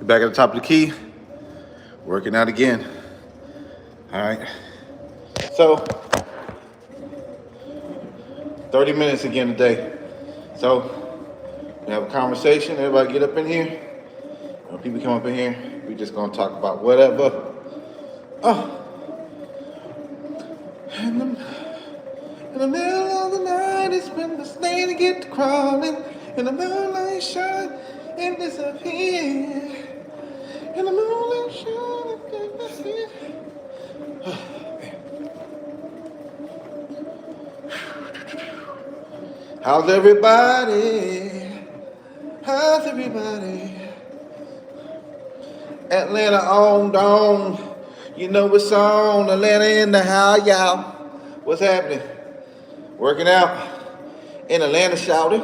We're back at the top of the key, working out again. All right. So, 30 minutes again today. So, we have a conversation. Everybody get up in here. When people come up in here, we're just gonna talk about whatever. Oh. In the middle of the night is when the snake get to crawling. In the moonlight shine and disappear. In the moonlight shine and disappear. How's everybody? How's everybody? Atlanta on. You know what's on. Atlanta in the house, y'all. What's happening? Working out in Atlanta, shouting.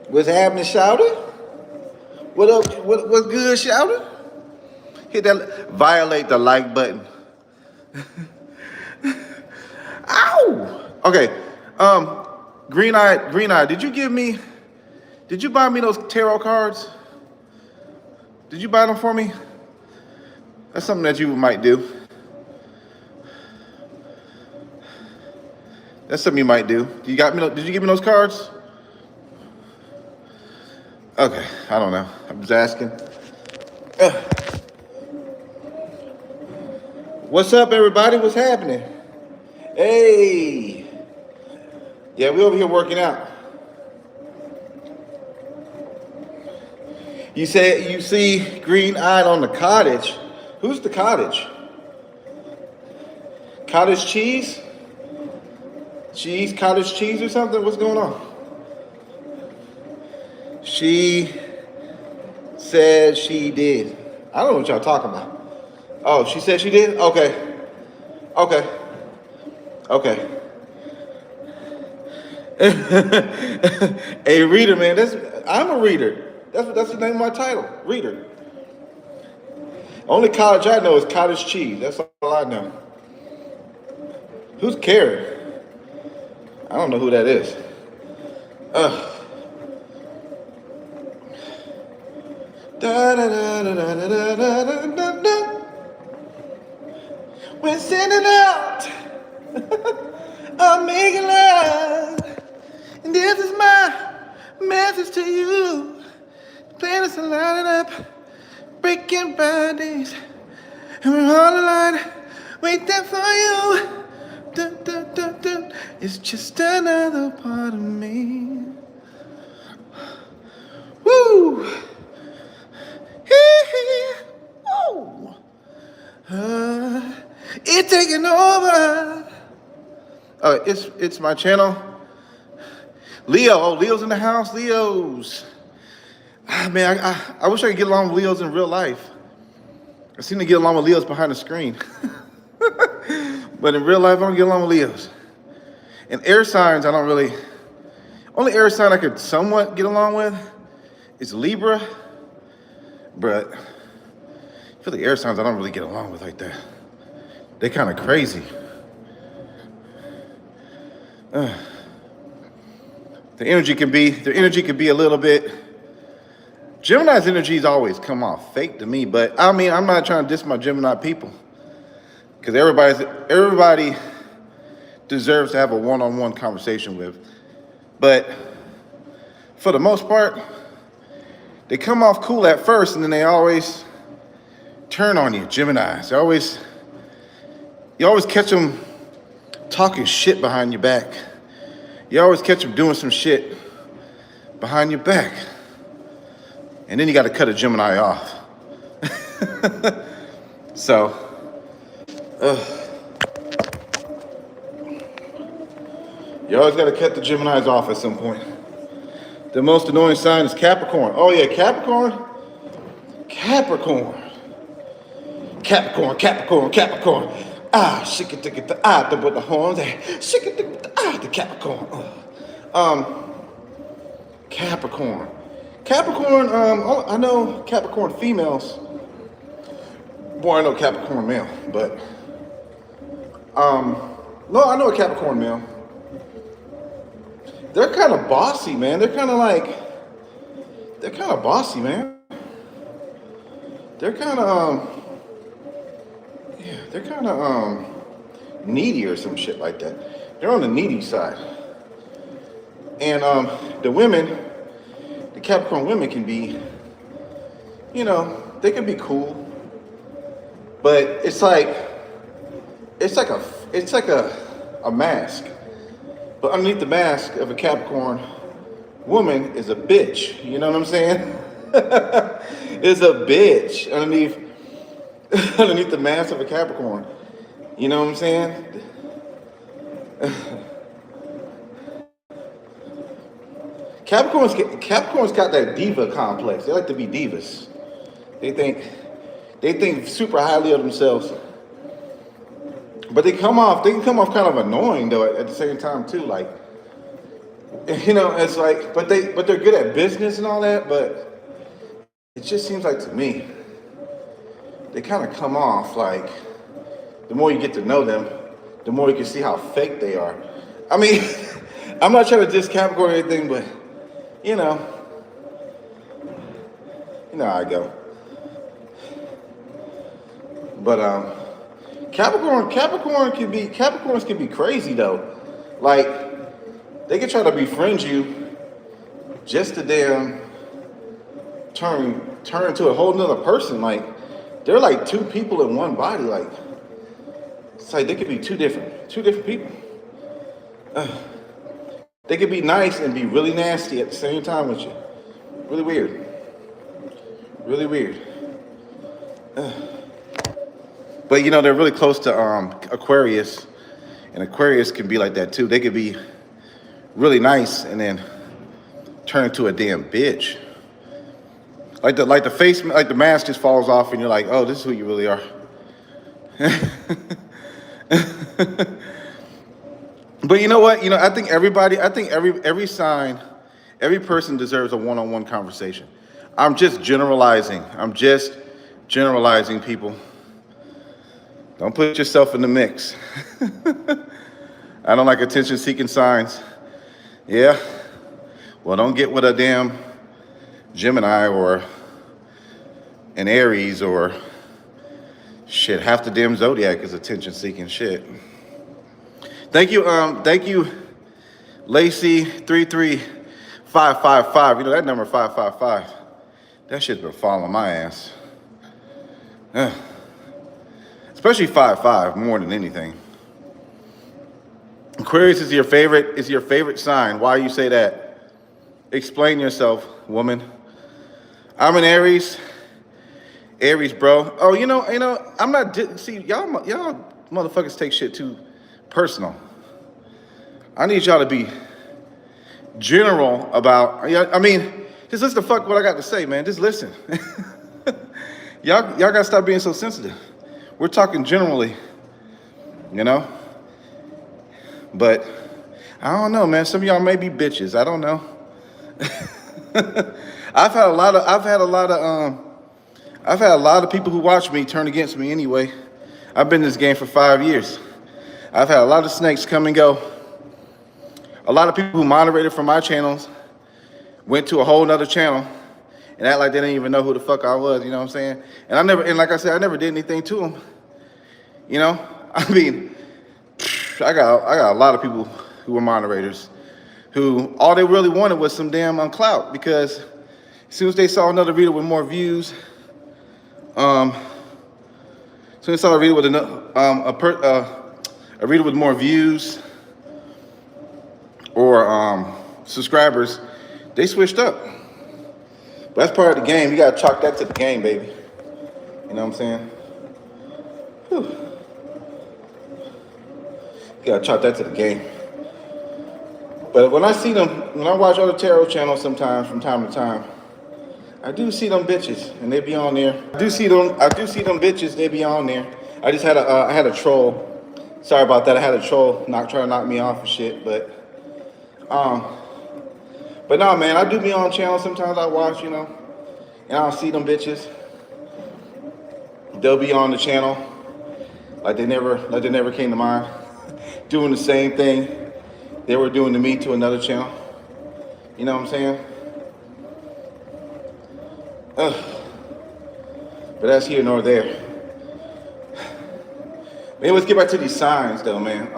What's happening, shouting? What up? What's good, shouting? Hit that, violate the like button. Ow! Okay. Green Eye, did you buy me those tarot cards? Did you buy them for me? That's something that you might do. That's something you might do. Did you give me those cards? Okay, I don't know. I'm just asking. What's up, everybody? What's happening? Hey. Yeah, we over here working out. You say you see green-eyed on the cottage. Who's the cottage? Cottage cheese? Cottage cheese or something? What's going on? She said she did. I don't know what y'all talking about. Oh, she said she did? Okay. A reader, man. I'm a reader. That's the name of my title, reader. Only college I know is cottage cheese. That's all I know. Who's Carrie? I don't know who that is. We're sending out a making love, and this is my message to you. Planets are lining up, breaking bodies, and we're all aligned, waiting for you. Dun, dun, dun, dun. It's just another part of me. Woo! Oh. It's taking over. It's my channel. Leo's in the house. Leo's. Man, I wish I could get along with Leos in real life. I seem to get along with Leos behind the screen. But in real life, I don't get along with Leos. And air signs, I don't really. Only air sign I could somewhat get along with is Libra. But I feel like air signs I don't really get along with like that. They're kind of crazy. The energy can be a little bit. Gemini's energies always come off fake to me, but I mean, I'm not trying to diss my Gemini people, because everybody deserves to have a one-on-one conversation with. But for the most part, they come off cool at first, and then they always turn on you. Geminis, you always catch them talking shit behind your back. You always catch them doing some shit behind your back. And then you got to cut a Gemini off. So, you always got to cut the Geminis off at some point. The most annoying sign is Capricorn. Oh yeah, Capricorn. Shake it, the with the horns. Shake it, the Capricorn. Capricorn, I know Capricorn females. Boy, I know Capricorn male, but no, I know a Capricorn male. They're kind of bossy, man. They're kind of bossy, man. they're kind of yeah, they're kind of needy or some shit like that. They're on the needy side. And the women, the Capricorn women can be, you know, they can be cool, but it's like a mask. But underneath the mask of a Capricorn woman is a bitch. You know what I'm saying? Is a bitch underneath underneath the mask of a Capricorn. You know what I'm saying? Capricorn's got that diva complex. They like to be divas. They think super highly of themselves. But they can come off kind of annoying though at the same time too. Like, you know, it's like, but they're good at business and all that, but it just seems like to me, they kind of come off like, the more you get to know them, the more you can see how fake they are. I mean, I'm not trying to diss Capricorn or anything, but you know how I go. But Capricorns can be crazy though. Like, they can try to befriend you just to damn turn into a whole nother person. Like, they're like two people in one body. Like, it's like they could be two different people. They could be nice and be really nasty at the same time with you. Really weird. Really weird. But you know, they're really close to Aquarius, and Aquarius can be like that too. They could be really nice and then turn into a damn bitch. Like the face, like the mask just falls off, and you're like, oh, this is who you really are. But you know what? You know, I think every sign, every person deserves a one-on-one conversation. I'm just generalizing, people. Don't put yourself in the mix. I don't like attention-seeking signs. Yeah? Well, don't get with a damn Gemini or an Aries or shit. Half the damn zodiac is attention-seeking shit. Thank you, Lacey 33555. You know that number 555. That shit's been following my ass. Especially 55 more than anything. Aquarius is your favorite sign. Why you say that? Explain yourself, woman. I'm an Aries. Aries, bro. Oh, you know, I'm not. See, y'all motherfuckers take shit too personal. I need y'all to be general about. I mean, just listen to fuck what I got to say, man. Just listen. y'all gotta stop being so sensitive. We're talking generally, you know. But I don't know, man. Some of y'all may be bitches. I don't know. I've had a lot of people who watch me turn against me anyway. I've been in this game for 5 years. I've had a lot of snakes come and go. A lot of people who moderated from my channels went to a whole nother channel and act like they didn't even know who the fuck I was, you know what I'm saying? And like I said, I never did anything to them. You know? I mean, I got a lot of people who were moderators who all they really wanted was some damn clout, because as soon as they saw another video with more views, as soon as they saw a video with a video with more views or subscribers, they switched up. But that's part of the game. You gotta chalk that to the game, baby. You know what I'm saying? Whew. You gotta chalk that to the game. But when I watch other tarot channels sometimes from time to time, I do see them bitches, and they be on there. I do see them bitches, they be on there. I just had a troll. Sorry about that. I had a troll trying to knock me off and shit. But no, man, I do be on channels sometimes. I watch, you know, and I'll see them bitches. They'll be on the channel like they never came to mind, doing the same thing they were doing to me to another channel. You know what I'm saying? But that's here nor there. Man, let's get back to these signs, though, man.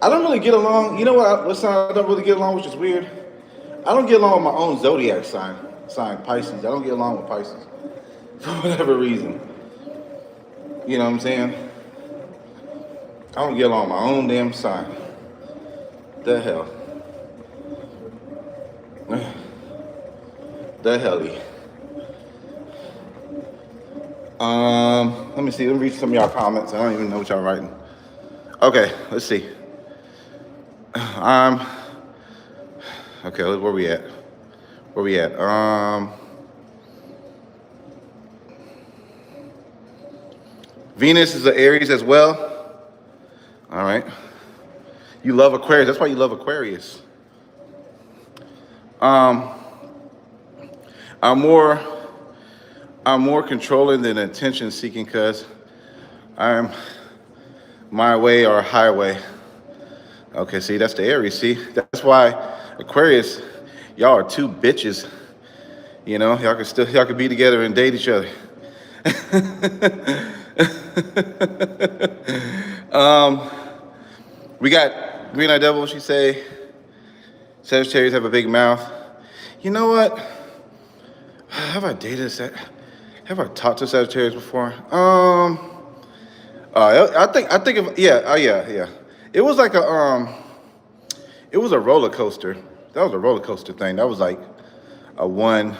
I don't really get along. You know what sign I don't really get along, which is weird? I don't get along with my own zodiac sign, Pisces. I don't get along with Pisces for whatever reason. You know what I'm saying? I don't get along with my own damn sign. The hell? The helly. Let me see. Let me read some of y'all comments. I don't even know what y'all writing. Okay, let's see. Okay, where we at? Venus is an Aries as well. All right. You love Aquarius. That's why you love Aquarius. I'm more controlling than attention seeking because I'm my way or highway. Okay, see, that's the Aries. See, that's why Aquarius, y'all are two bitches. You know, y'all could be together and date each other. We got Green Eye Devil. She say Sagittarius have a big mouth. You know what? Have I talked to Sagittarius before? I think yeah. It was like it was a roller coaster. That was a roller coaster thing. That was like a one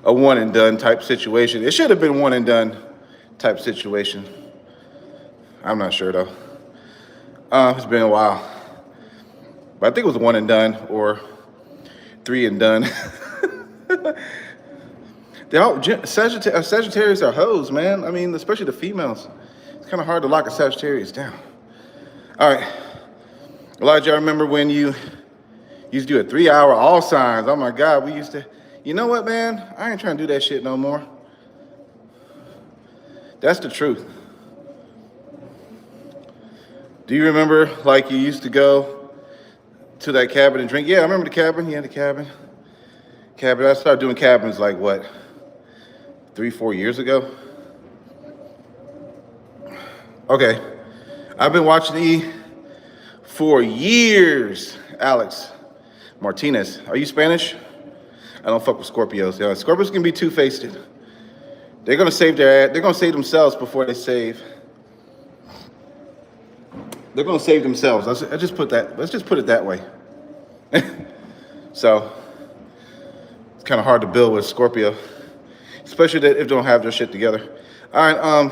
and done type situation. It should have been one and done type situation. I'm not sure though. It's been a while, but I think it was a one and done or three and done. Sagittarius are hoes, man. I mean, especially the females. It's kind of hard to lock a Sagittarius down. All right. Elijah, I remember when you used to do a 3-hour all signs. Oh my God, we used to. You know what, man? I ain't trying to do that shit no more. That's the truth. Do you remember, like, you used to go to that cabin and drink? Yeah, I remember the cabin. Yeah, the cabin. I started doing cabins like, what, 3-4 years ago? Okay. I've been watching E for years. Alex Martinez. Are you Spanish? I don't fuck with Scorpios. Yeah, Scorpios can be two-faced. They're gonna save their ass. They're gonna save themselves before they save. They're gonna save themselves. Let's just put it that way. So it's kind of hard to build with Scorpio, especially if they don't have their shit together. All right.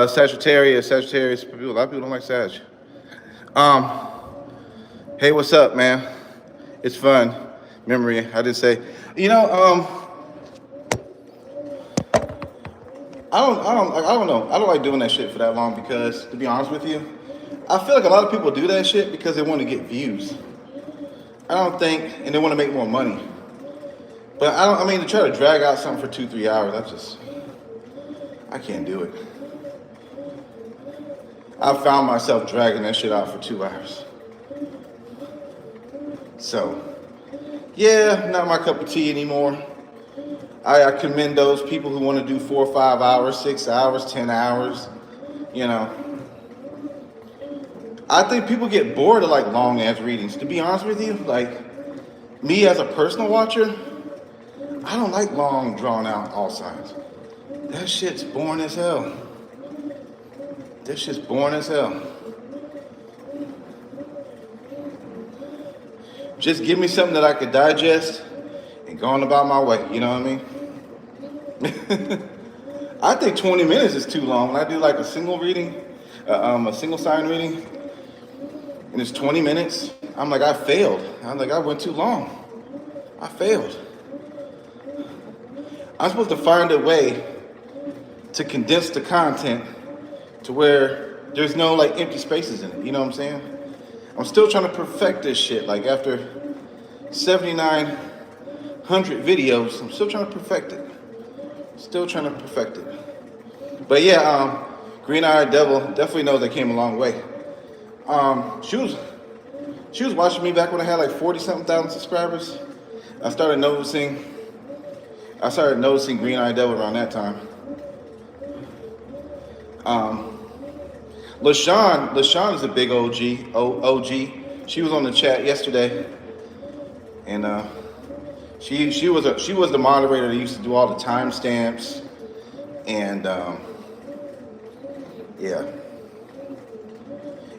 Sagittarius. A lot of people don't like Sag. Hey, what's up, man? It's fun. Memory. I did say, I don't know. I don't like doing that shit for that long because, to be honest with you, I feel like a lot of people do that shit because they want to get views. And they want to make more money. But to try to drag out something for 2-3 hours, I can't do it. I found myself dragging that shit out for 2 hours. So, yeah, not my cup of tea anymore. I commend those people who want to do 4 or 5 hours, 6 hours, 10 hours, I think people get bored of like long ass readings. To be honest with you, like me as a personal watcher, I don't like long drawn out all signs. That shit's boring as hell. Just give me something that I could digest and go on about my way, you know what I mean? I think 20 minutes is too long. When I do like a single reading, a single sign reading, and it's 20 minutes, I'm like, I failed. I'm like, I went too long. I failed. I'm supposed to find a way to condense the content to where there's no like empty spaces in it, you know what I'm saying? I'm still trying to perfect this shit. Like after 7,900 videos, I'm still trying to perfect it. But yeah, Green Eye Devil definitely knows I came a long way. She She was watching me back when I had like 40-something thousand subscribers. I started noticing Green Eye Devil around that time. LaShawn is a big OG. She was on the chat yesterday, and she was the moderator that used to do all the timestamps, and yeah.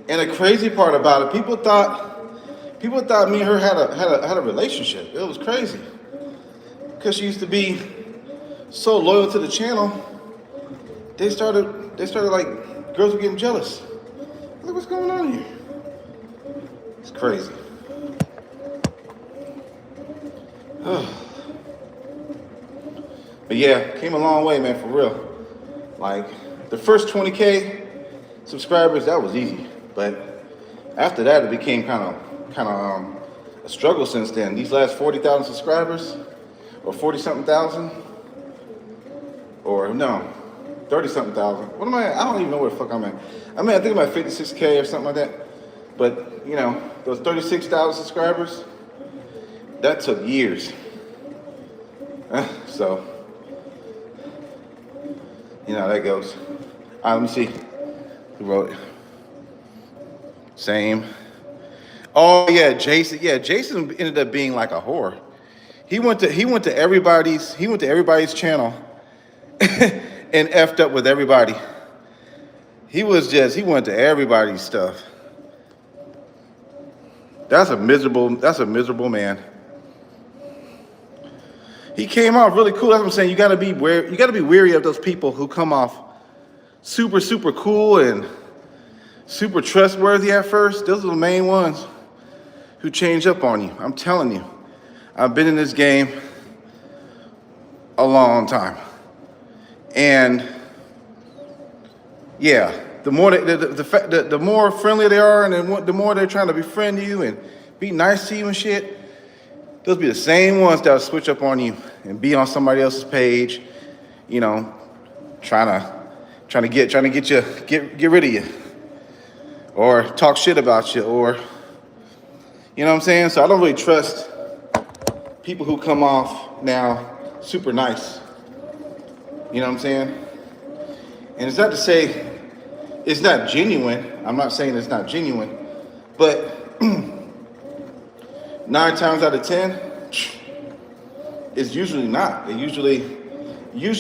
And the crazy part about it, people thought me and her had a relationship. It was crazy, because she used to be so loyal to the channel. They started like, girls were getting jealous. Look what's going on here. It's crazy. But yeah, came a long way, man, for real. Like the first 20K subscribers, that was easy. But after that, it became kind of a struggle since then. These last 40,000 subscribers, or 40-something thousand, or no, 30-something thousand. What am I at? I don't even know where the fuck I'm at. I think I'm at 56K or something like that. But, you know, those 36,000 subscribers, that took years. So, you know how that goes. All right, let me see who wrote it. Same. Oh yeah, Jason. Yeah, Jason ended up being like a whore. He went to everybody's channel and effed up with everybody. He went to everybody's stuff. That's a miserable man. He came off really cool. That's what I'm saying. You gotta be wary of those people who come off super, super cool and super trustworthy at first. Those are the main ones who change up on you. I'm telling you. I've been in this game a long time. And yeah, the more friendly they are, and the more they're trying to befriend you and be nice to you and shit, those be the same ones that'll switch up on you and be on somebody else's page, you know, trying to get rid of you, or talk shit about you, or, you know what I'm saying? So I don't really trust people who come off now super nice. You know what I'm saying? And it's not to say it's not genuine. I'm not saying it's not genuine, but 9 times out of 10, it's usually not. Usually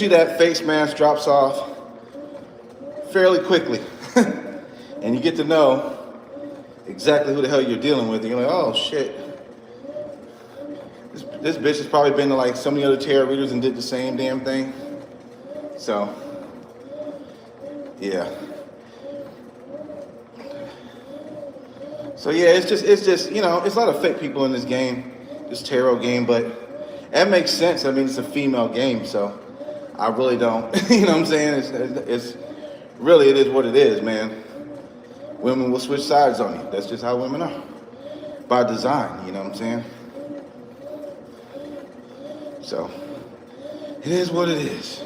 that face mask drops off fairly quickly. And you get to know exactly who the hell you're dealing with. You're like, oh shit. This bitch has probably been to like so many other tarot readers and did the same damn thing. So, yeah. So yeah, it's just, you know, it's a lot of fake people in this game, this tarot game, but that makes sense. I mean, it's a female game, so I really don't, you know what I'm saying? It's really, it is what it is, man. Women will switch sides on you. That's just how women are. By design, you know what I'm saying? So, it is what it is.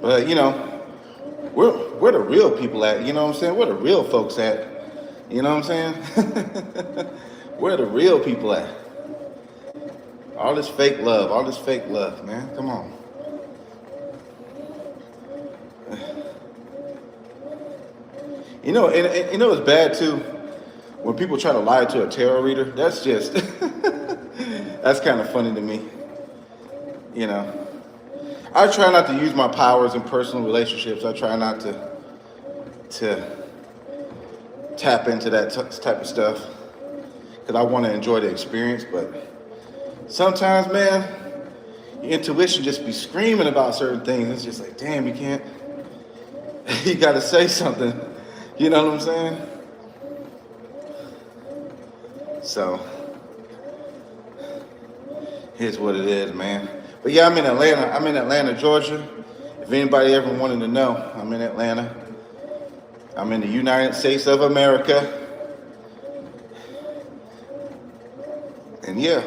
But, you know, where the real people at? You know what I'm saying? Where the real folks at? You know what I'm saying? Where the real people at? All this fake love, man. Come on. You know, and you know it's bad too when people try to lie to a tarot reader. That's just that's kind of funny to me. You know, I try not to use my powers in personal relationships. I try not to tap into that type of stuff because I want to enjoy the experience. But sometimes, man, your intuition just be screaming about certain things. It's just like, damn, you can't. You got to say something. You know what I'm saying? So, here's what it is, man. But yeah, I'm in Atlanta, Georgia. If anybody ever wanted to know, I'm in Atlanta. I'm in the United States of America. And yeah.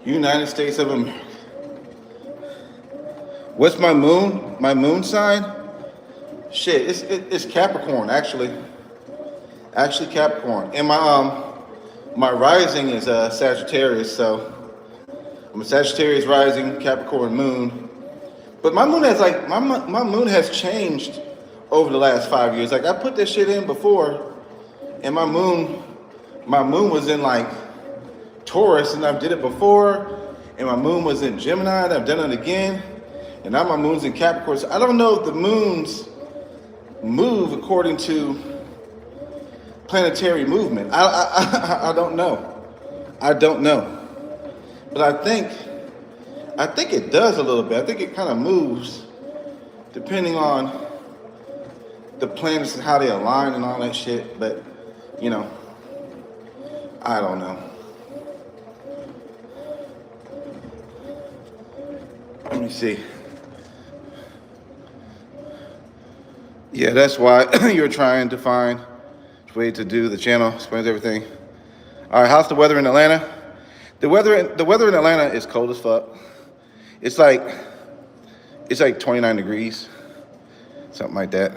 United States of America. What's my moon? My moon sign? Shit, it's Capricorn actually. Actually Capricorn. And my rising is Sagittarius, so I'm a Sagittarius rising, Capricorn moon. But my moon has like my moon has changed over the last 5 years. Like I put this shit in before, and my moon was in like Taurus, and I've did it before, and my moon was in Gemini, and I've done it again, and now my moon's in Capricorn. So I don't know if the moons move according to planetary movement. I don't know. I don't know. But I think it does a little bit. I think it kind of moves depending on the planets and how they align and all that shit. But, you know, I don't know. Let me see. Yeah, that's why you're trying to find a way to do the channel, explains everything. All right, how's the weather in Atlanta? The weather in Atlanta is cold as fuck. It's like 29 degrees, something like that.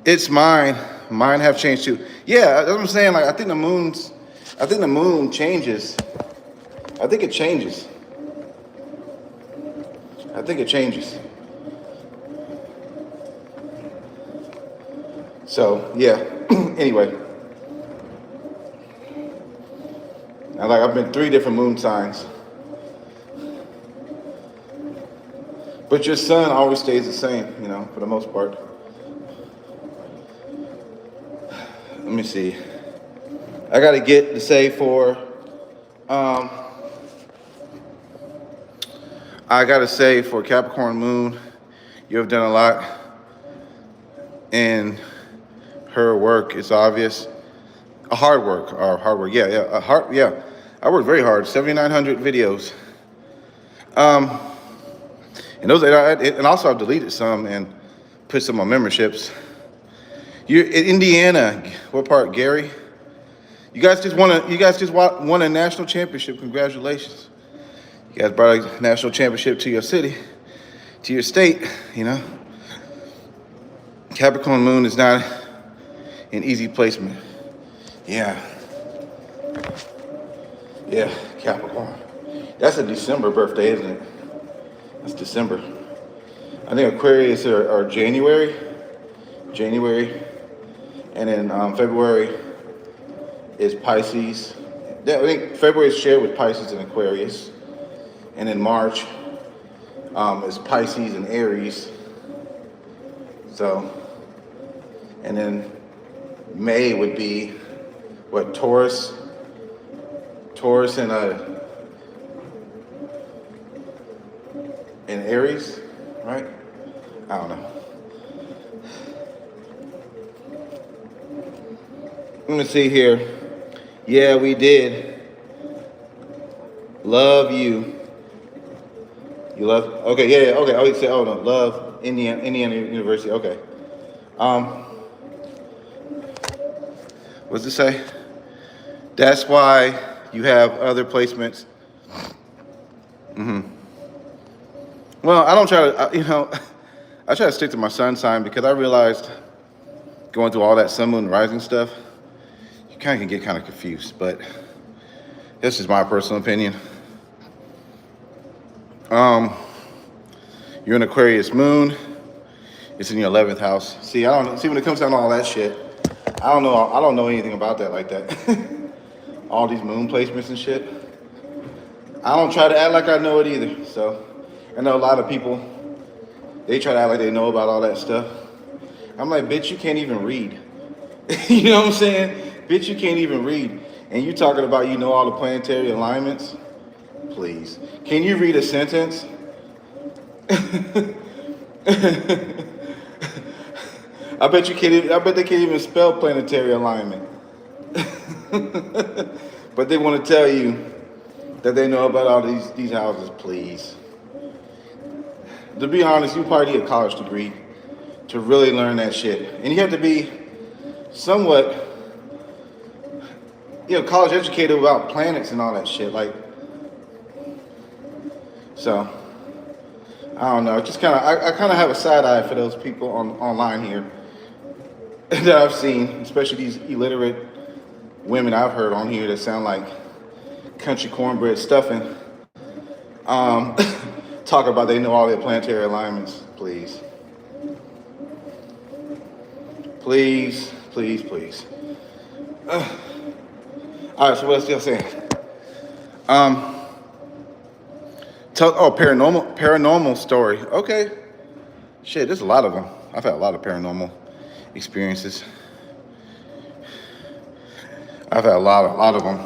It's mine have changed too. Yeah, that's what I'm saying. Like I think the moon changes. I think it changes. So yeah. Anyway. Now, like I've been 3 different moon signs. But your sun always stays the same, you know, for the most part. Let me see. I gotta get to say for Capricorn moon, you have done a lot in her work. It's obvious. Hard work. Yeah. I worked very hard. 7,900 videos. And those, and also I've deleted some and put some on memberships. You're in Indiana. What part, Gary? You guys just won a national championship. Congratulations. You guys brought a national championship to your city, to your state, you know. Capricorn moon is not an easy placement. Yeah, Capricorn. That's a December birthday, isn't it? That's December. I think Aquarius are January. And then February is Pisces. I think February is shared with Pisces and Aquarius. And then March is Pisces and Aries. So, and then May would be what, Taurus and Aries, right? I don't know. Let me see here. Yeah, we did. Love you. You love? Okay, yeah. Okay. Oh, you say, oh no, love Indiana University. Okay. What's it say? That's why you have other placements. Well, I don't try to, I try to stick to my sun sign because I realized going through all that sun, moon, rising stuff, you kind of can get kind of confused, but this is my personal opinion. You're an Aquarius moon. It's in your 11th house. See, I don't see when it comes down to all that shit. I don't know anything about that like that. All these moon placements and shit. I don't try to act like I know it either. So I know a lot of people, they try to act like they know about all that stuff. I'm like, bitch, you can't even read. You know what I'm saying? Bitch, you can't even read. And you talking about you know all the planetary alignments? Please. Can you read a sentence? I bet they can't even spell planetary alignment. But they want to tell you that they know about all these houses, please. To be honest, you probably need a college degree to really learn that shit. And you have to be somewhat, college educated about planets and all that shit. Like, so, I don't know. Just kind of, I kind of have a side eye for those people online here that I've seen, especially these illiterate women I've heard on here that sound like country cornbread stuffing. Talk about they know all their planetary alignments. Please. Please, please, please. All right, so what else y'all saying? Paranormal story. Okay. Shit, there's a lot of them. I've had a lot of paranormal experiences. I've had a lot of them.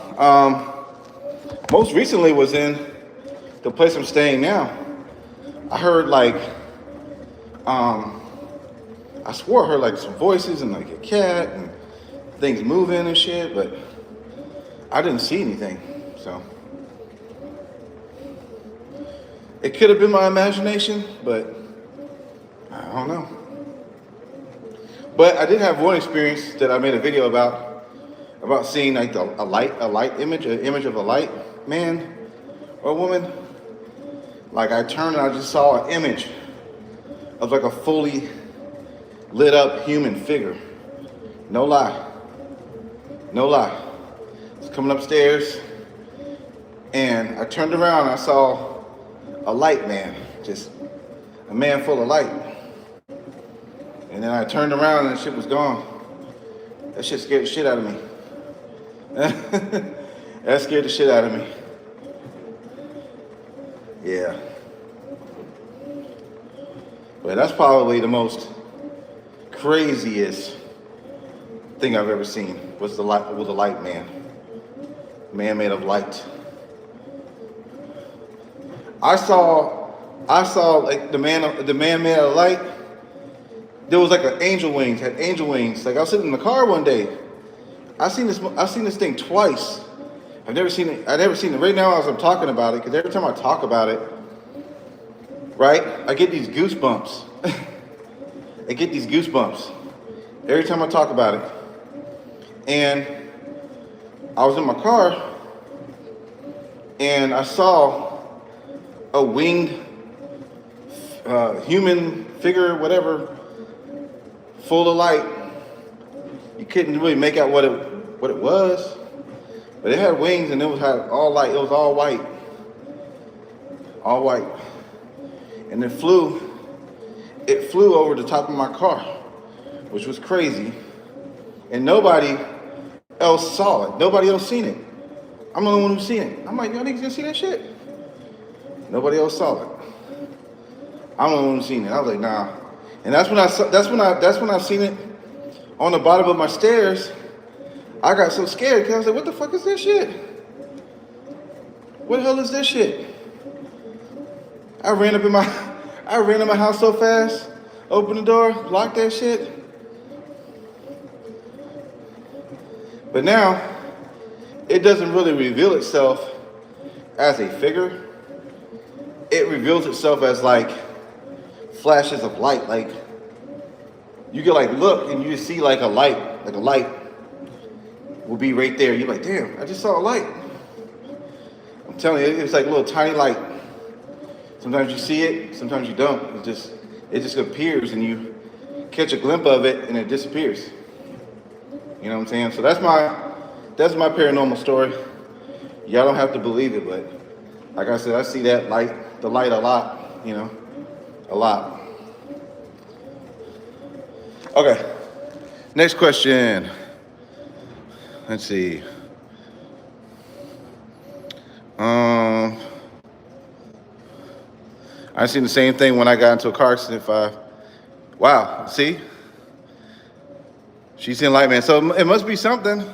Most recently was in the place I'm staying now. I heard like, I swore I heard like some voices and like a cat and things moving and shit, but I didn't see anything, so. It could have been my imagination, but I don't know. But I did have one experience that I made a video about seeing like an image of a light man or woman. Like I turned and I just saw an image of like a fully lit up human figure. No lie. No lie. It's coming upstairs and I turned around and I saw a light man, just a man full of light. And then I turned around and the shit was gone. That shit scared the shit out of me. That scared the shit out of me. Yeah. But that's probably the most craziest thing I've ever seen was the light man. Man made of light. I saw like the man made of light. There was like an angel wings, had angel wings. Like I was sitting in the car one day. I've seen this thing twice. I've never seen it right now as I'm talking about it, because every time I talk about it, right, I get these goosebumps. I get these goosebumps every time I talk about it. And I was in my car and I saw a winged human figure, whatever, full of light. You couldn't really make out what it was, but it had wings and had all light. It was all white, and it flew over the top of my car, which was crazy, and nobody else saw it. Nobody else seen it. I'm the only one who seen it. I'm like, y'all niggas gonna see that shit? Nobody else saw it. I'm the only one who seen it. I was like, nah. And that's when I seen it on the bottom of my stairs. I got so scared because I was like, what the fuck is this shit? What the hell is this shit? I ran in my house so fast, opened the door, locked that shit. But now, it doesn't really reveal itself as a figure. It reveals itself as like flashes of light. Like you can like look and you see like a light will be right there. You're like, damn, I just saw a light. I'm telling you, it's like a little tiny light. Sometimes you see it, sometimes you don't. It just appears and you catch a glimpse of it and it disappears. You know what I'm saying? So that's my paranormal story. Y'all don't have to believe it, but like I said, I see the light a lot, you know, a lot. Okay, next question. Let's see. I seen the same thing when I got into a car accident 5. Wow, see? She's in light, man. So it must be something.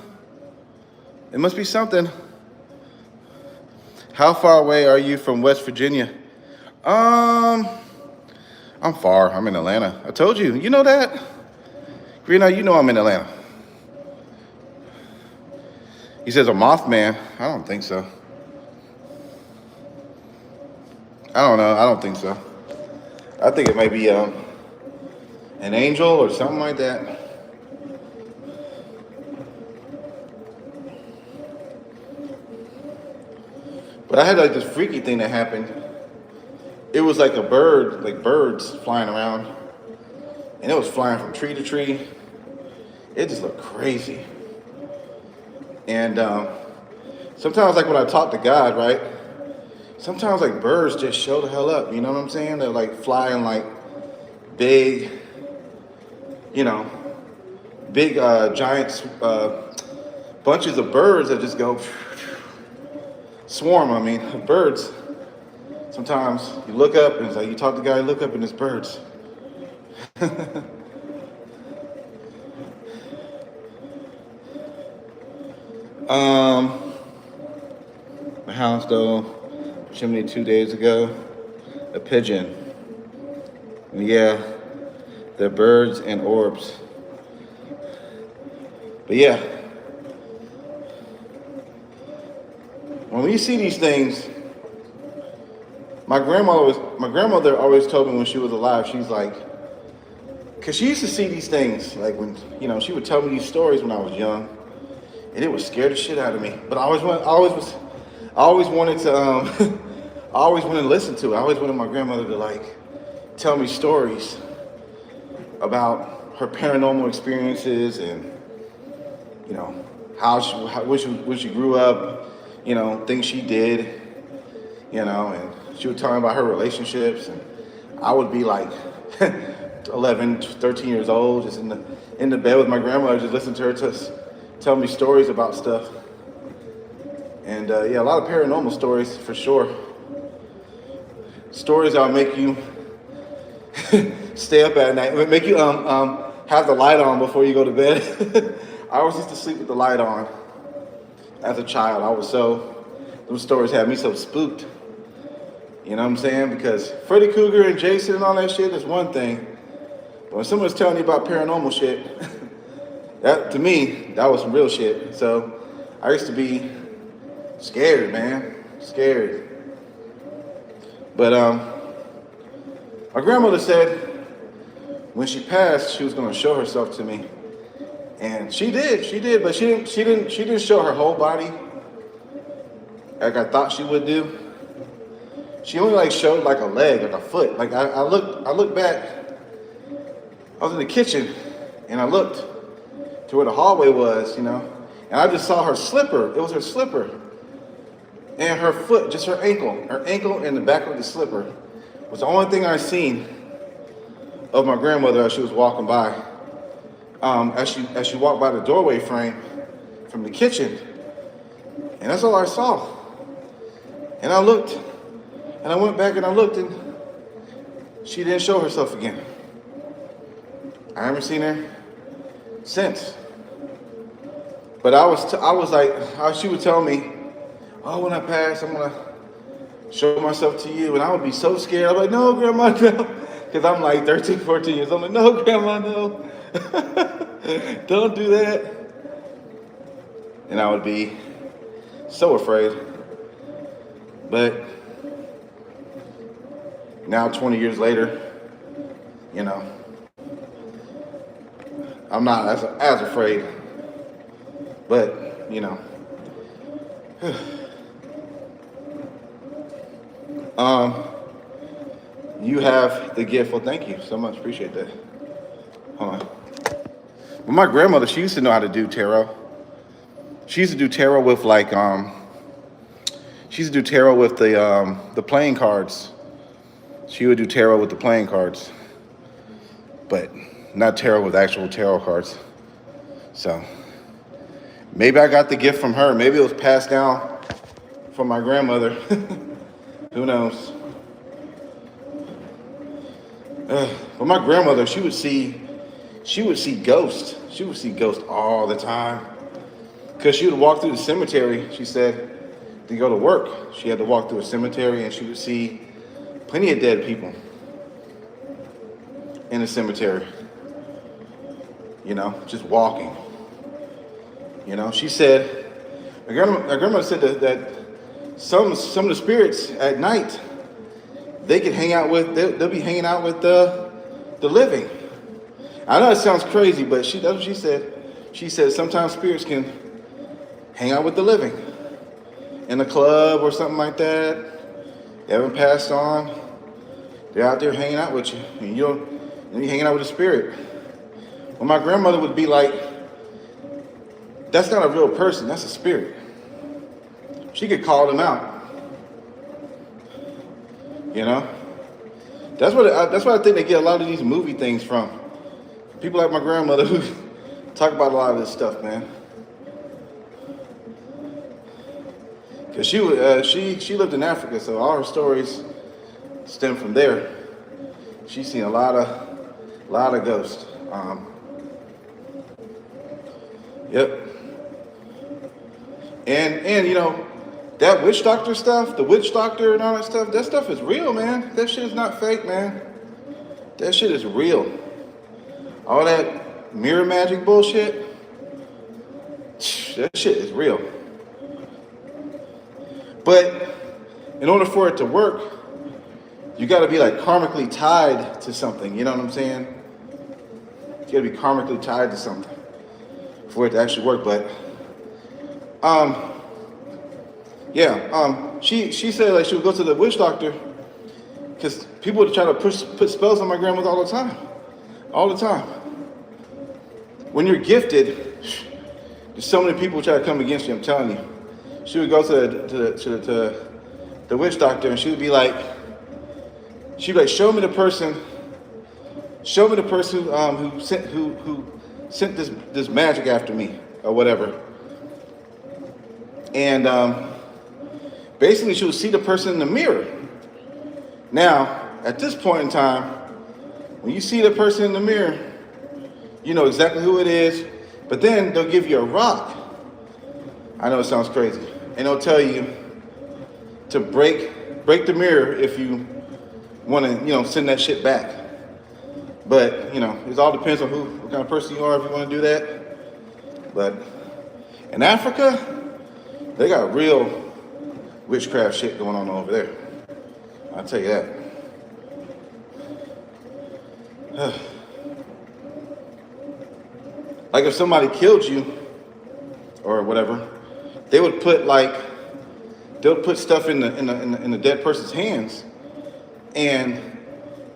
It must be something. How far away are you from West Virginia? I'm far. I'm in Atlanta. I told you. You know that? Green, you know I'm in Atlanta. He says a Mothman. I don't think so. I don't know. I don't think so. I think it might be an angel or something like that. But I had like this freaky thing that happened it was like a bird, like birds flying around, and it was flying from tree to tree. It just looked crazy. And sometimes, like when I talk to God, right? Sometimes like birds just show the hell up. You know what I'm saying? They're like flying like big, big giant bunches of birds that just go swarm. I mean, birds. Sometimes you look up and it's like you talk to the guy, you look up and it's birds. My house though, chimney 2 days ago, a pigeon. And yeah, they're birds and orbs. But yeah, when you see these things, my grandmother always told me when she was alive, she's like, because she used to see these things, like when, she would tell me these stories when I was young, and it would scare the shit out of me. But I always wanted to, I always wanted to listen to it. I always wanted my grandmother to like tell me stories about her paranormal experiences and, when she grew up, things she did, and she would tell me about her relationships, and I would be like 11, 13 years old, just in the bed with my grandmother, just listening to her tell me stories about stuff. And a lot of paranormal stories for sure. Stories that'll make you stay up at night, make you have the light on before you go to bed. I always used to sleep with the light on as a child. Those stories had me so spooked. You know what I'm saying? Because Freddy Krueger and Jason and all that shit is one thing. But when someone's telling you about paranormal shit, that, to me, that was some real shit. So I used to be scared, man. Scared. But my grandmother said when she passed, she was going to show herself to me. And she did, but she didn't show her whole body like I thought she would do. She only like showed like a leg, like a foot. Like I looked back. I was in the kitchen and I looked to where the hallway was, and I just saw her slipper. It was her slipper. And her foot, just her ankle. Her ankle and the back of the slipper was the only thing I seen of my grandmother as she was walking by. As she walked by the doorway frame from the kitchen. And that's all I saw. And I looked, and I went back and I looked, and she didn't show herself again. I haven't seen her since. But I was like, she would tell me, oh, when I pass, I'm gonna show myself to you. And I would be so scared. I'm like, no, Grandma, no. Because I'm like 13, 14 years old. I'm like, no, Grandma, no. Don't do that. And I would be so afraid. But now 20 years later, I'm not as afraid. But, you have the gift. Well, thank you so much. Appreciate that. Hold on. Well, my grandmother, she used to know how to do tarot. She used to do tarot with she used to do tarot with the playing cards. She would do tarot with the playing cards, but not tarot with actual tarot cards. So maybe I got the gift from her. Maybe it was passed down from my grandmother. Who knows? But my grandmother, she would see ghosts. She would see ghosts all the time. Because she would walk through the cemetery, she said, to go to work. She had to walk through a cemetery and she would see plenty of dead people in the cemetery. Just walking. She said, my grandmother said that some of the spirits at night, they'll be hanging out with the living. I know it sounds crazy, but that's what she said. She said sometimes spirits can hang out with the living in a club or something like that. They haven't passed on. They're out there hanging out with you, and you're hanging out with a spirit. Well, my grandmother would be like, that's not a real person, that's a spirit. She could call them out. You know? That's what I think they get a lot of these movie things from. People like my grandmother who talk about a lot of this stuff, man. Cause she lived in Africa, so all her stories stem from there. She's seen a lot of ghosts. Yep. And you know, that witch doctor stuff, the witch doctor and all that stuff is real, man. That shit is not fake, man. That shit is real. All that mirror magic bullshit, that shit is real. But in order for it to work, you gotta be like karmically tied to something, you know what I'm saying? You gotta be karmically tied to something for it to actually work. But she said like she would go to the witch doctor because people would try to put spells on my grandmother all the time. When you're gifted, there's so many people try to come against you. I'm telling you. She would go to the witch doctor, and she would be like, show me the person who sent this magic after me or whatever. And basically she would see the person in the mirror. Now, at this point in time, when you see the person in the mirror, you know exactly who it is, but then they'll give you a rock. I know it sounds crazy. And they'll tell you to break the mirror if you want to, you know, send that shit back. But, you know, it all depends on what kind of person you are if you want to do that. But in Africa, they got real witchcraft shit going on over there. I'll tell you that. Like if somebody killed you or whatever, they would put stuff in the dead person's hands, and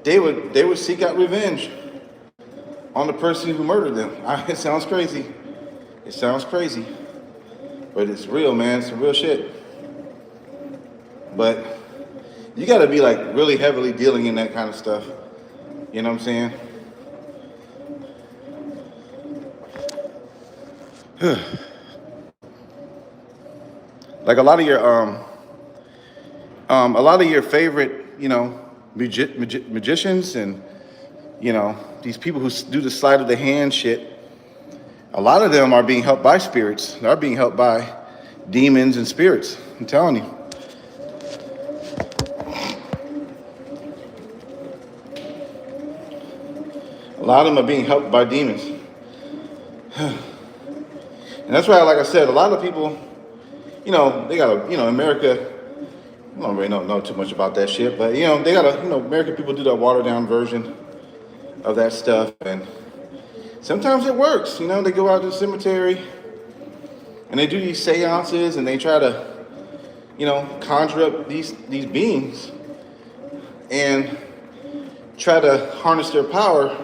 they would seek out revenge on the person who murdered them. It sounds crazy. It sounds crazy, but it's real, man. It's some real shit. But you got to be like really heavily dealing in that kind of stuff. You know what I'm saying? Like a lot of your favorite, you know, magicians and, you know, these people who do the sleight of the hand shit, a lot of them are being helped by spirits. They're being helped by demons and spirits. I'm telling you. A lot of them are being helped by demons. And that's why, like I said, a lot of people, you know, they got America, I don't really know too much about that shit, but, you know, they got American people do that watered down version of that stuff, and sometimes it works. You know, they go out to the cemetery and they do these seances and they try to, you know, conjure up these beings and try to harness their power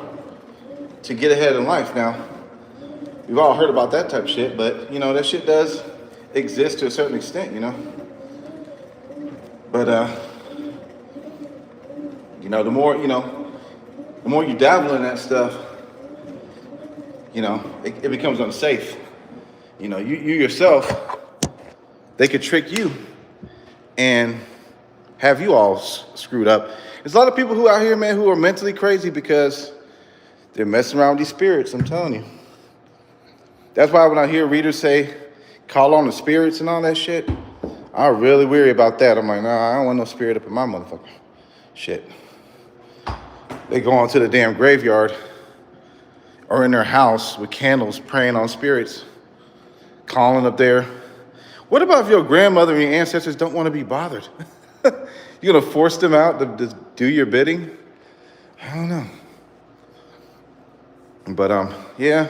to get ahead in life. Now, we've all heard about that type of shit, but, you know, that shit does exist to a certain extent, you know. But, you know, the more you dabble in that stuff, you know, it becomes unsafe. You know, you yourself, they could trick you and have you all screwed up. There's a lot of people who out here, man, who are mentally crazy because they're messing around with these spirits, I'm telling you. That's why when I hear readers say, call on the spirits and all that shit, I'm really weary about that. I'm like, nah, I don't want no spirit up in my motherfucker. Shit. They go on to the damn graveyard or in their house with candles praying on spirits, calling up there. What about if your grandmother and your ancestors don't want to be bothered? You're going to force them out to do your bidding? I don't know. But, yeah.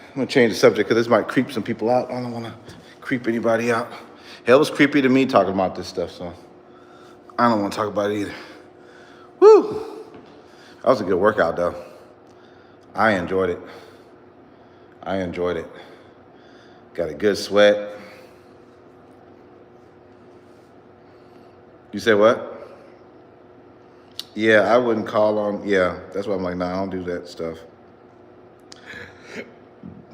I'm going to change the subject because this might creep some people out. I don't want to creep anybody out. Hell, it was creepy to me talking about this stuff, so I don't want to talk about it either. Whew. That was a good workout, though. I enjoyed it. Got a good sweat. You say what? Yeah, I wouldn't call on. Yeah, that's why I'm like, nah, I don't do that stuff.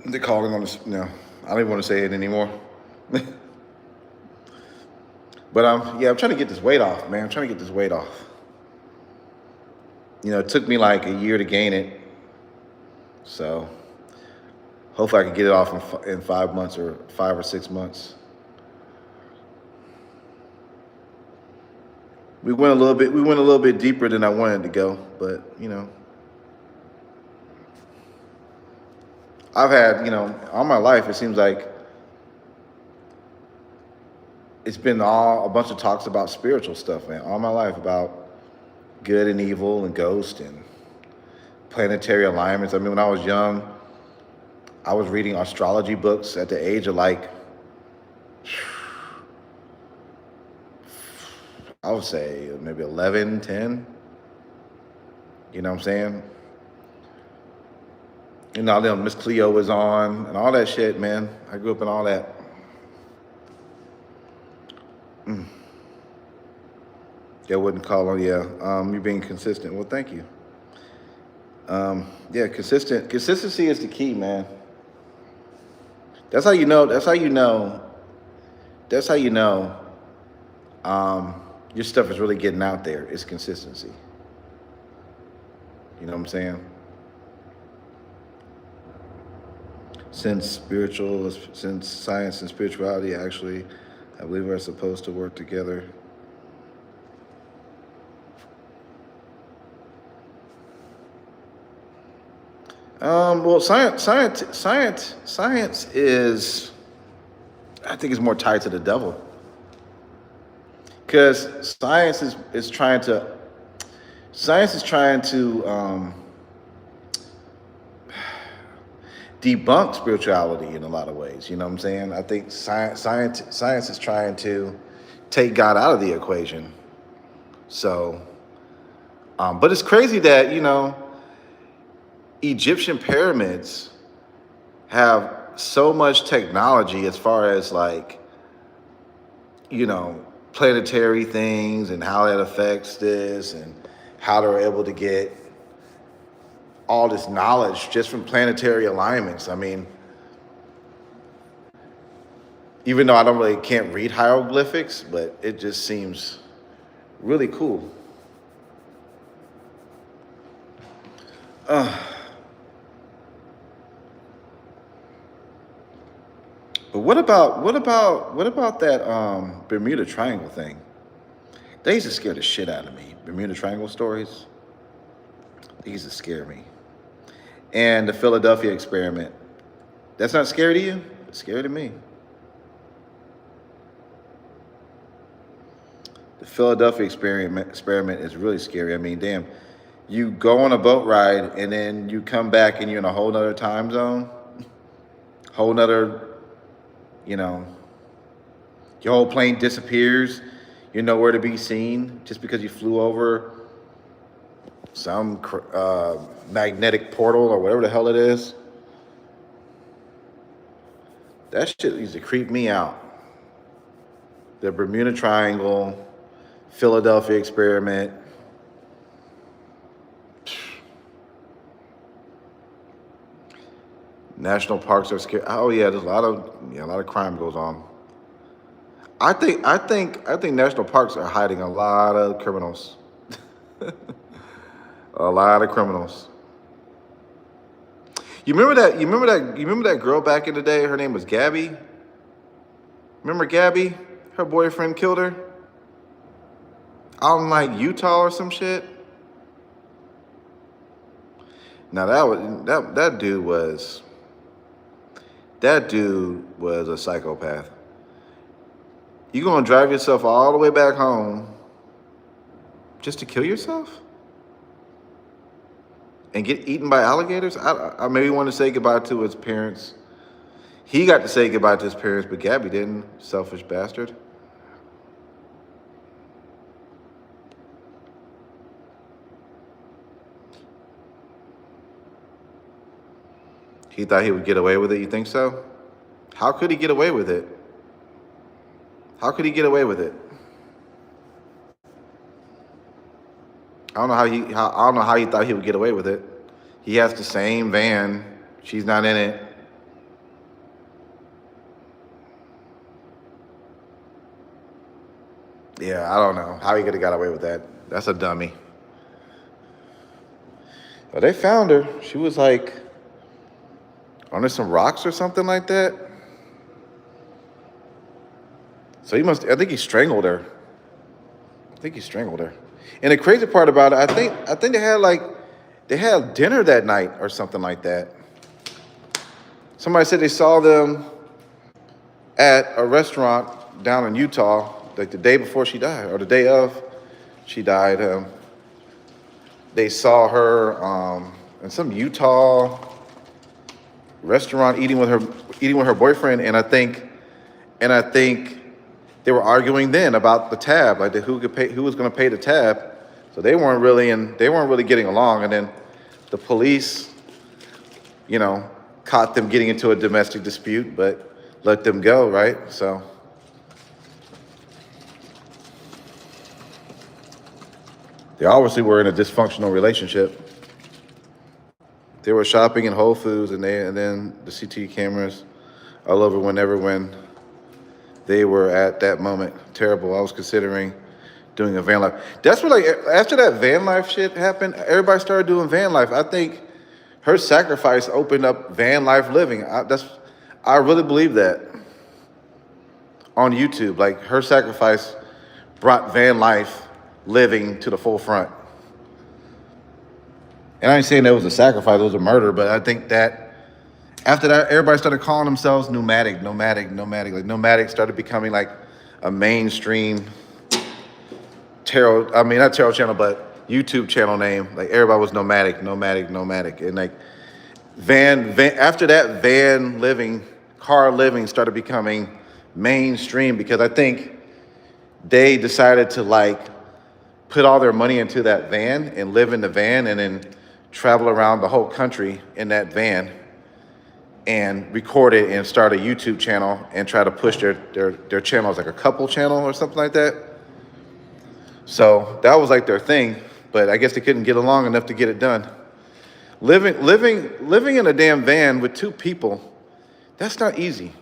They're calling on this. No, I don't even want to say it anymore. But yeah, I'm trying to get this weight off, man. I'm trying to get this weight off. You know, it took me like a year to gain it. So hopefully I can get it off in 5 months or 5 or 6 months. We went a little bit deeper than I wanted to go, but you know, I've had, you know, all my life, it seems like it's been a bunch of talks about spiritual stuff, man. All my life about good and evil and ghost and planetary alignments. I mean, when I was young, I was reading astrology books at the age of like, I would say maybe 11, 10. You know what I'm saying? You know, then Miss Cleo was on and all that shit, man. I grew up in all that. Yeah, wouldn't call on, you being consistent. Well, thank you. Yeah, consistency is the key, man. That's how you know your stuff is really getting out there. It's consistency. You know what I'm saying? Since science and spirituality actually, I believe, are supposed to work together. Well, science is, I think, is more tied to the devil, because science is trying to debunk spirituality in a lot of ways. You know what I'm saying? I think science is trying to take God out of the equation. So, but it's crazy that, you know, Egyptian pyramids have so much technology as far as, like, you know, planetary things and how that affects this and how they're able to get all this knowledge just from planetary alignments. I mean, even though I can't read hieroglyphics, but it just seems really cool. But what about that Bermuda Triangle thing? They used to scare the shit out of me. Bermuda Triangle stories. They used to scare me. And the Philadelphia experiment. That's not scary to you? It's scary to me. The Philadelphia experiment is really scary. I mean, damn, you go on a boat ride and then you come back and you're in a whole nother time zone, whole nother, you know, your whole plane disappears. You're nowhere to be seen just because you flew over some magnetic portal or whatever the hell it is. That shit used to creep me out. The Bermuda Triangle, Philadelphia experiment. National parks are scary. Oh yeah, there's a lot of crime goes on. I think national parks are hiding a lot of criminals. A lot of criminals. You remember that girl back in the day? Her name was Gabby. Remember Gabby? Her boyfriend killed her out in like Utah or some shit. Now that dude was a psychopath. You gonna drive yourself all the way back home just to kill yourself and get eaten by alligators? I maybe want to say goodbye to his parents. He got to say goodbye to his parents, but Gabby didn't. Selfish bastard. He thought he would get away with it. You think so? How could he get away with it? How could he get away with it? I don't know how he thought he would get away with it. He has the same van. She's not in it. Yeah, I don't know how he could have got away with that. That's a dummy. But they found her. She was like under some rocks or something like that. So I think he strangled her. And the crazy part about it, I think they had dinner that night or something like that. Somebody said they saw them at a restaurant down in Utah, like the day before she died, or the day of she died. They saw her in some Utah restaurant eating with her boyfriend, and I think they were arguing then about the tab, like who was going to pay the tab. So they weren't really getting along, and then the police, caught them getting into a domestic dispute, but let them go, right? So they obviously were in a dysfunctional relationship. They were shopping in Whole Foods, and then the CCTV cameras all over when they were at that moment. Terrible. I was considering doing a van life. That's what, after that van life shit happened, everybody started doing van life. I think her sacrifice opened up van life living. I really believe that on YouTube. Like, her sacrifice brought van life living to the forefront. And I ain't saying that was a sacrifice, it was a murder, but I think that after that, everybody started calling themselves nomadic. Like, nomadic started becoming like a mainstream not tarot channel, but YouTube channel name. Like, everybody was nomadic. And like van after that, van living, car living started becoming mainstream, because I think they decided to like put all their money into that van and live in the van and then travel around the whole country in that van and record it and start a YouTube channel and try to push their channel as like a couple channel or something like that. So that was like their thing, but I guess they couldn't get along enough to get it done. Living in a damn van with two people, that's not easy.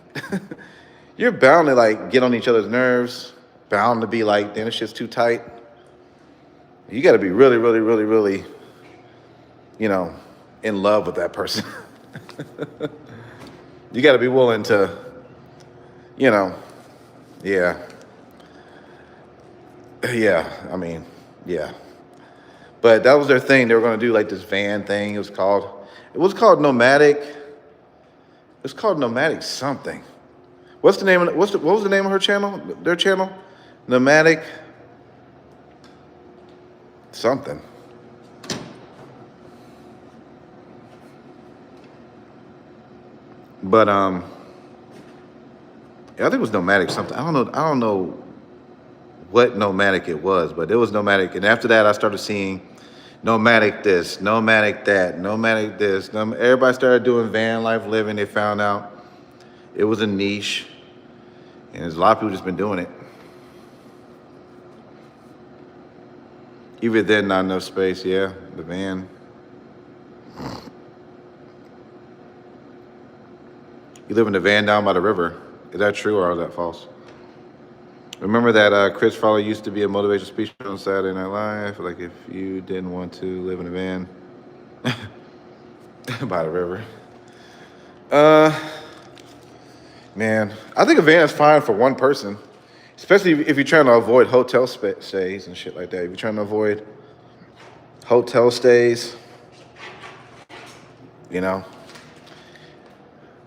You're bound to like get on each other's nerves, bound to be like, damn, this shit's too tight. You got to be really, really, really, really, in love with that person. You got to be willing to, yeah. But that was their thing. They were going to do like this van thing. It was called nomadic. It was called nomadic something. What was the name of her channel? Their channel? Nomadic something. But I think it was nomadic something. I don't know what nomadic it was, but it was nomadic. And after that, I started seeing nomadic this, nomadic that, nomadic this. Everybody started doing van life living. They found out it was a niche, and there's a lot of people just been doing it. Even then, not enough space. Yeah, the van. You live in a van down by the river. Is that true or is that false? Remember that Chris Farley used to be a motivational speaker on Saturday Night Live? Like, if you didn't want to live in a van by the river. Man, I think a van is fine for one person, especially if you're trying to avoid hotel stays and shit like that. If you're trying to avoid hotel stays,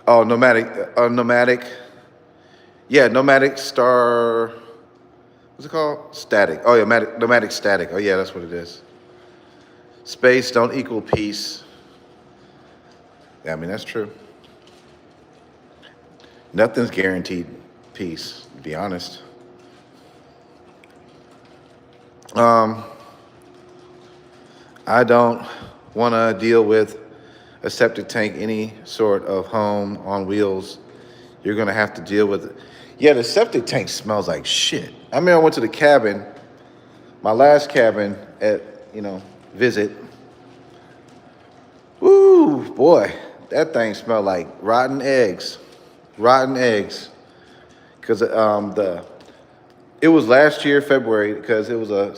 Oh, nomadic. Yeah, nomadic star. What's it called? Static. Oh, yeah, nomadic static. Oh, yeah, that's what it is. Space don't equal peace. Yeah, that's true. Nothing's guaranteed peace, to be honest. I don't want to deal with a septic tank, any sort of home on wheels, you're gonna have to deal with it. Yeah, the septic tank smells like shit. I mean, I went to the cabin, my last cabin at, visit. Woo, boy, that thing smelled like rotten eggs. Rotten eggs. Because it was last year, February, because it was a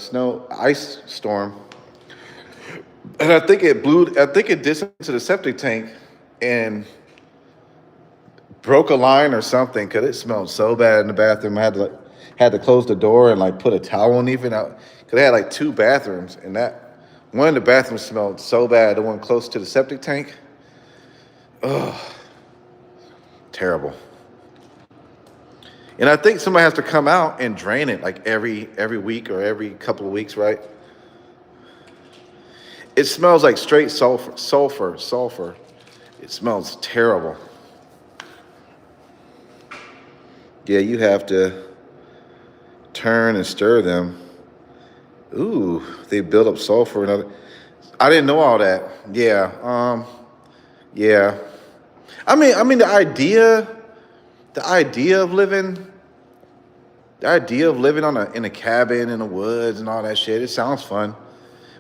ice storm. And I think it did something to the septic tank and broke a line or something, because it smelled so bad in the bathroom. I had to close the door and like put a towel on even out, because they had like 2 bathrooms, and that one of the bathrooms smelled so bad, the one close to the septic tank. Ugh, terrible. And I think somebody has to come out and drain it like every week or every couple of weeks, right? It smells like straight sulfur. It smells terrible. Yeah, you have to turn and stir them. Ooh, they build up sulfur and other. I didn't know all that. Yeah. Yeah. I mean, the idea of living in a cabin in the woods and all that shit, it sounds fun.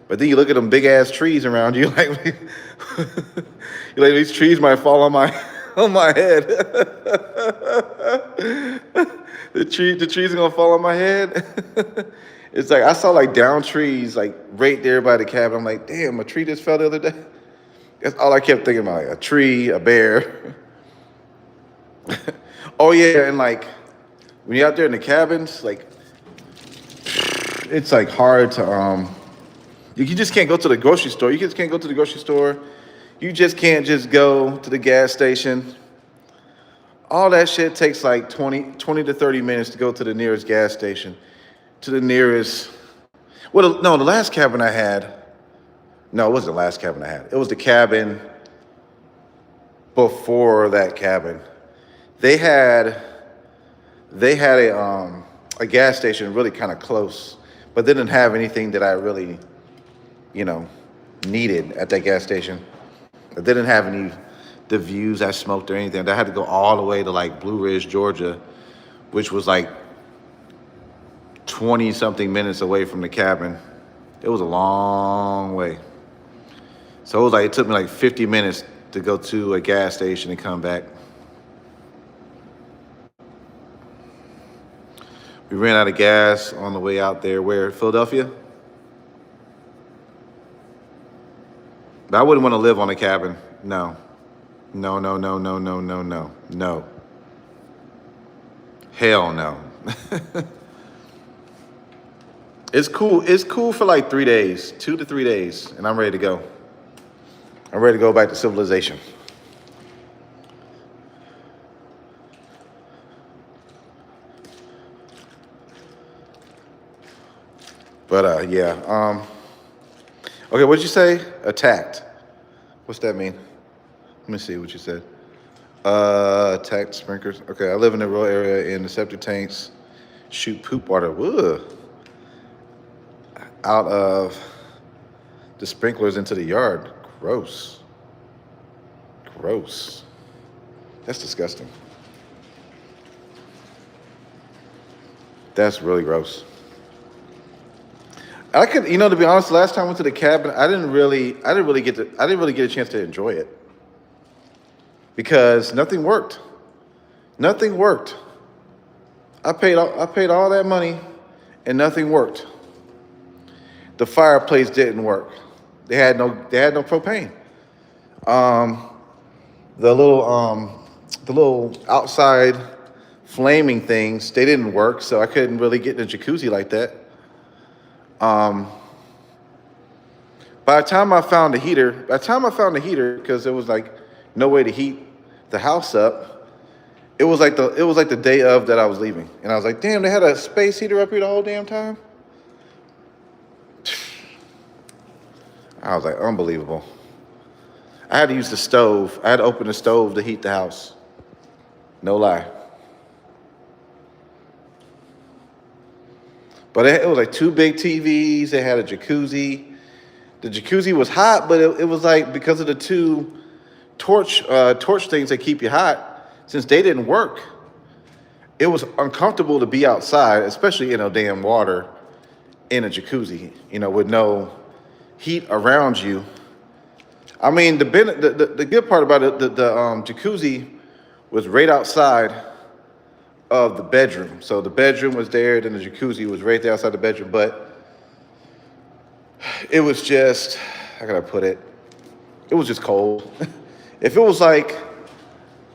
But then you look at them big ass trees around you, like you're like, these trees might fall on my head. The trees are gonna fall on my head. It's like I saw like down trees like right there by the cabin. I'm like, damn, a tree just fell the other day. That's all I kept thinking about, like a tree, a bear. Oh yeah, and like when you're out there in the cabins, like it's like hard to you just can't go to the grocery store. You just can't go to the grocery store. You just can't just go to the gas station. All that shit takes like 20 to 30 minutes to go to the nearest gas station, to the nearest. Well, no, the last cabin I had. No, it wasn't the last cabin I had. It was the cabin before that cabin. They had a gas station really kind of close, but they didn't have anything that I really, needed at that gas station. They didn't have the views I smoked or anything. I had to go all the way to like Blue Ridge, Georgia, which was like 20 something minutes away from the cabin. It was a long way. So it took me like 50 minutes to go to a gas station and come back. We ran out of gas on the way out there. Where? Philadelphia? But I wouldn't want to live on a cabin. No. No. Hell no. It's cool. It's cool for like 3 days, 2 to 3 days, and I'm ready to go. I'm ready to go back to civilization. But yeah. Okay, what'd you say? Attacked. What's that mean? Let me see what you said. Attacked sprinklers. Okay, I live in a rural area and the septic tanks shoot poop water. Ugh. Out of the sprinklers into the yard. Gross. Gross. That's disgusting. That's really gross. I could, to be honest, last time I went to the cabin, I didn't really get a chance to enjoy it because nothing worked. Nothing worked. I paid all that money, and nothing worked. The fireplace didn't work. They had no propane. The little outside flaming things, they didn't work, so I couldn't really get in the jacuzzi like that. By the time I found a heater, because there was like no way to heat the house up, it was like the day of that I was leaving, and I was like, damn, they had a space heater up here the whole damn time. I was like, unbelievable. I had to use the stove. I had to open the stove to heat the house. No lie. But it was like 2 big TVs. They had a jacuzzi. The jacuzzi was hot, but it was like, because of the two torch things that keep you hot, since they didn't work, it was uncomfortable to be outside, especially in a damn water in a jacuzzi, with no heat around you. I mean, the good part about it, the jacuzzi was right outside of the bedroom. So the bedroom was there, then the jacuzzi was right there outside the bedroom. But it was just, how can I put it? It was just cold. If it was like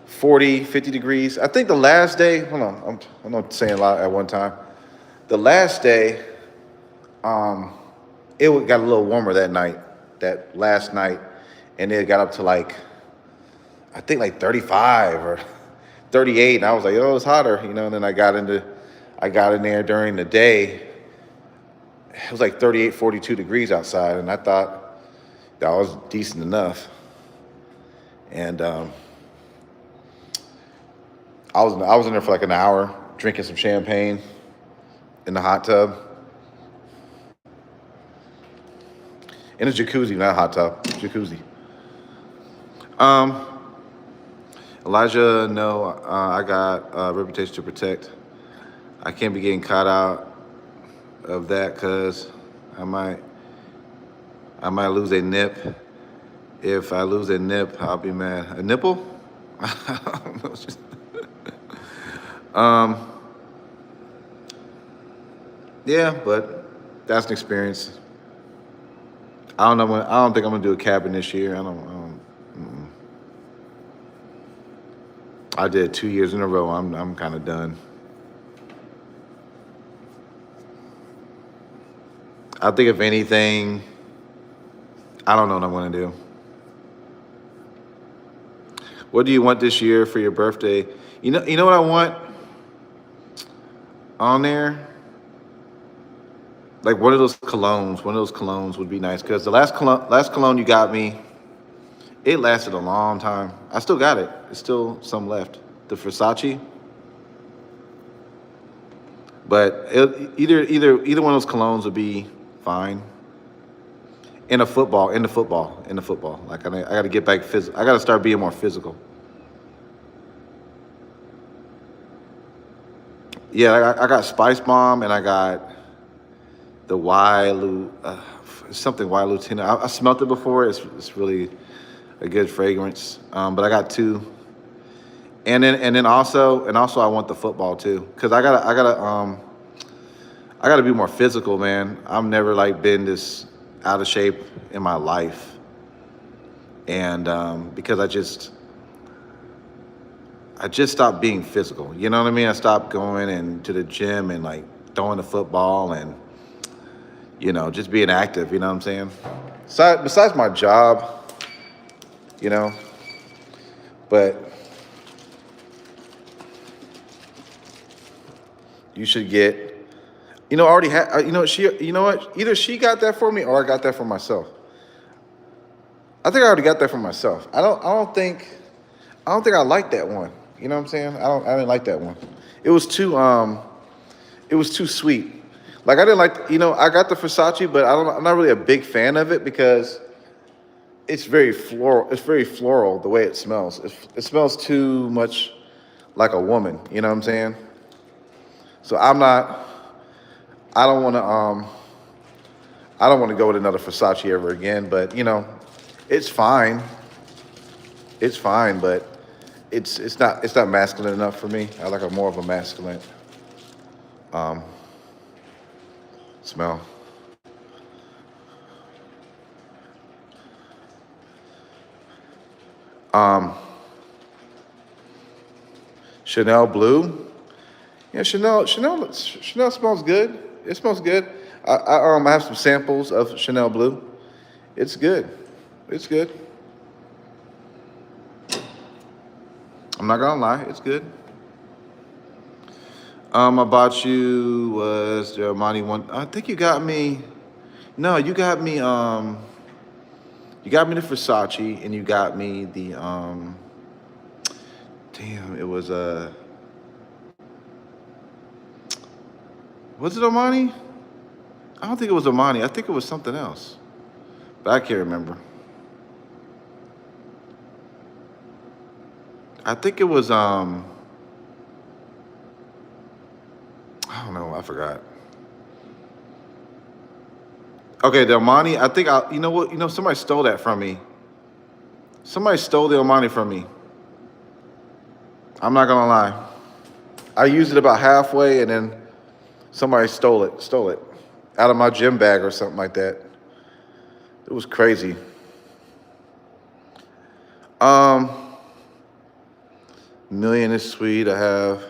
40, 50 degrees, I think the last day, hold on, I'm not saying a lot at one time. The last day, it got a little warmer that last night, and it got up to I think 35 or 38, and I was like, oh, it's hotter, and then I got in there during the day. It was like 38, 42 degrees outside, and I thought that was decent enough. And I was in there for like an hour drinking some champagne in the hot tub. In a jacuzzi, not a hot tub, jacuzzi. Elijah, no, I got a reputation to protect. I can't be getting caught out of that because I might lose a nip. If I lose a nip, I'll be mad. A nipple? I don't know. Yeah, but that's an experience. I don't know. I don't think I'm gonna do a cabin this year. I did 2 years in a row. I'm kind of done. I think if anything, I don't know what I'm gonna do. What do you want this year for your birthday? You know what I want on there? Like one of those colognes would be nice, because the last cologne you got me, it lasted a long time. I still got it. It's still some left. The Versace. But either one of those colognes would be fine. In the football. Like I got to get back physical. I got to start being more physical. Yeah, I got Spice Bomb, and I got the something Y Lieutenant. I smelled it before. It's really a good fragrance. But I got two. And then also I want the football too, because I gotta be more physical, man. I've never been this out of shape in my life, and because I just stopped being physical. You know what I mean? I stopped going to the gym and throwing the football and just being active. You know what I'm saying? Besides my job, but you should get. I already had. Either she got that for me or I got that for myself. I think I already got that for myself. I don't think I like that one. You know what I'm saying? I didn't like that one. It was too sweet. I didn't like. I got the Versace, but I'm not really a big fan of it because it's very floral. It's very floral the way it smells. It smells too much like a woman. You know what I'm saying? So I don't want to go with another Versace ever again, but it's fine. It's fine, but it's not masculine enough for me. I like a more of a masculine smell. Chanel Blue. Yeah, Chanel smells good. It smells good. I have some samples of Chanel Blue. It's good. It's good. I'm not gonna lie, it's good. I bought you was the Armani one. I think you got me. No, you got me. You got me the Versace, and you got me the. Damn, it was Was it Armani? I don't think it was Armani. I think it was something else, but I can't remember. I think it was I don't know, I forgot. Okay, the Armani, I think you know what, somebody stole that from me. Somebody stole the Armani from me. I'm not gonna lie. I used it about halfway and then somebody stole it out of my gym bag or something like that. It was crazy. Million is sweet. I have.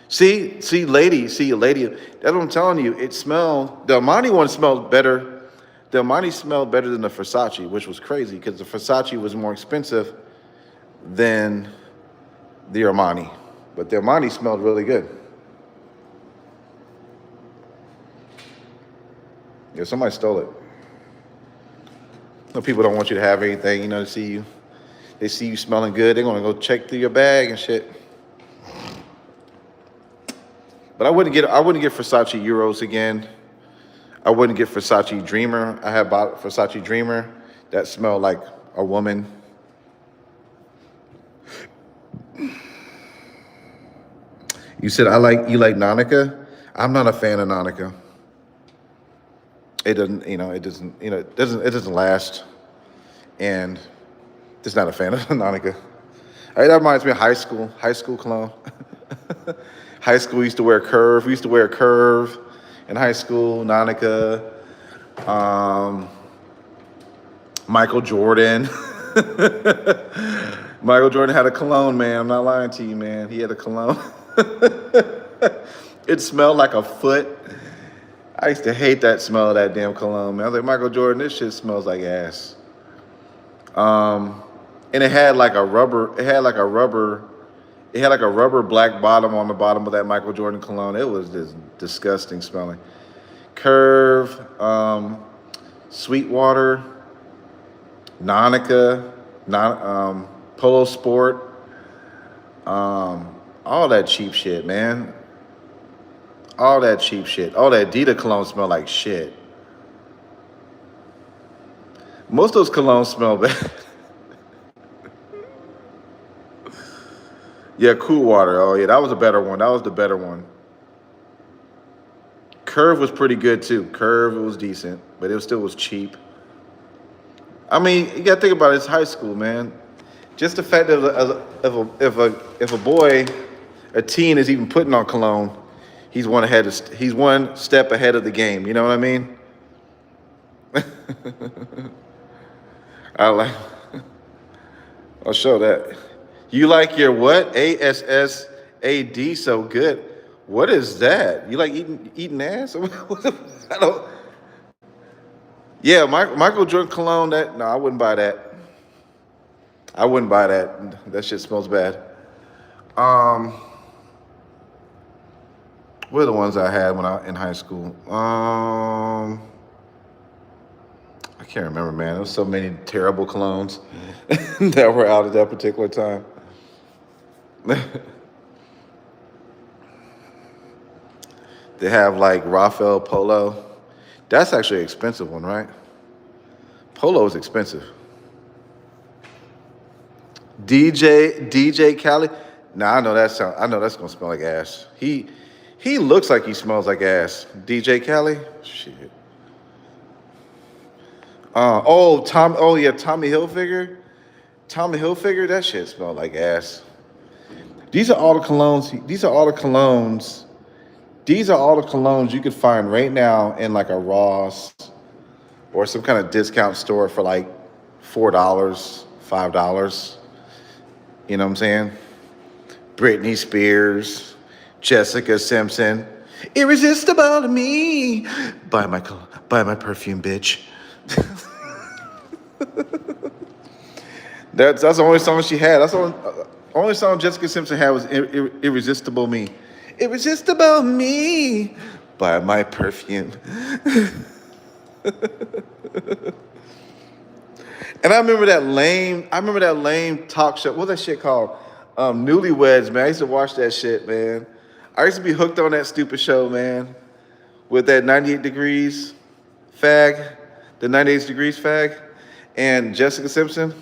See, lady. That's what I'm telling you. The Armani one smelled better. The Armani smelled better than the Versace, which was crazy because the Versace was more expensive than the Armani. But the Armani smelled really good. Yeah, somebody stole it. People don't want you to have anything, they see you smelling good, they're gonna go check through your bag and shit. But I wouldn't get Versace Euros again. I wouldn't get Versace Dreamer. I had bought Versace Dreamer. That smelled like a woman. You said you like Nautica? I'm not a fan of Nautica. It doesn't last. And just not a fan of Nautica. That reminds me of high school cologne. High school, we used to wear Curve. We used to wear Curve in high school, Nautica, Michael Jordan. Michael Jordan had a cologne, man. I'm not lying to you, man. He had a cologne. It smelled like a foot. I used to hate that smell of that damn cologne, man. I was like, Michael Jordan, this shit smells like ass. And it had like a rubber black bottom on the bottom of that Michael Jordan cologne. It was just disgusting smelling. Curve, Sweetwater, Nautica, Polo Sport, all that cheap shit, man. All that cheap shit. All that Dita cologne smell like shit. Most of those colognes smell bad. Yeah, Cool Water. Oh, yeah, that was a better one. That was the better one. Curve was pretty good, too. Curve, it was decent, but it still was cheap. I mean, you got to think about it. It's high school, man. Just the fact that if a boy, a teen, is even putting on cologne, he's one step ahead of the game. You know what I mean? I'll show that. You like your what? ASSAD so good. What is that? You like eating ass? I don't. Yeah, Michael Jordan cologne. No, I wouldn't buy that. I wouldn't buy that. That shit smells bad. What are the ones I had when I was in high school? I can't remember, man. There was so many terrible colognes that were out at that particular time. They have like Rafael Polo. That's actually an expensive one, right? Polo is expensive. DJ Khaled. Nah, I know that's gonna smell like ass. He looks like he smells like ass. DJ Khaled. Shit. Tommy Hilfiger. Tommy Hilfiger. That shit smelled like ass. These are all the colognes you could find right now in like a Ross or some kind of discount store for like $4, $5. You know what I'm saying? Britney Spears, Jessica Simpson, Irresistible to Me. Buy my perfume, bitch. That's the only song she had. That's the only song Jessica Simpson had was Irresistible Me. Irresistible Me. Buy my perfume. And I remember that lame talk show. What's that shit called? Newlyweds, man. I used to watch that shit, man. I used to be hooked on that stupid show, man. With that 98 Degrees fag, the 98 Degrees fag, and Jessica Simpson.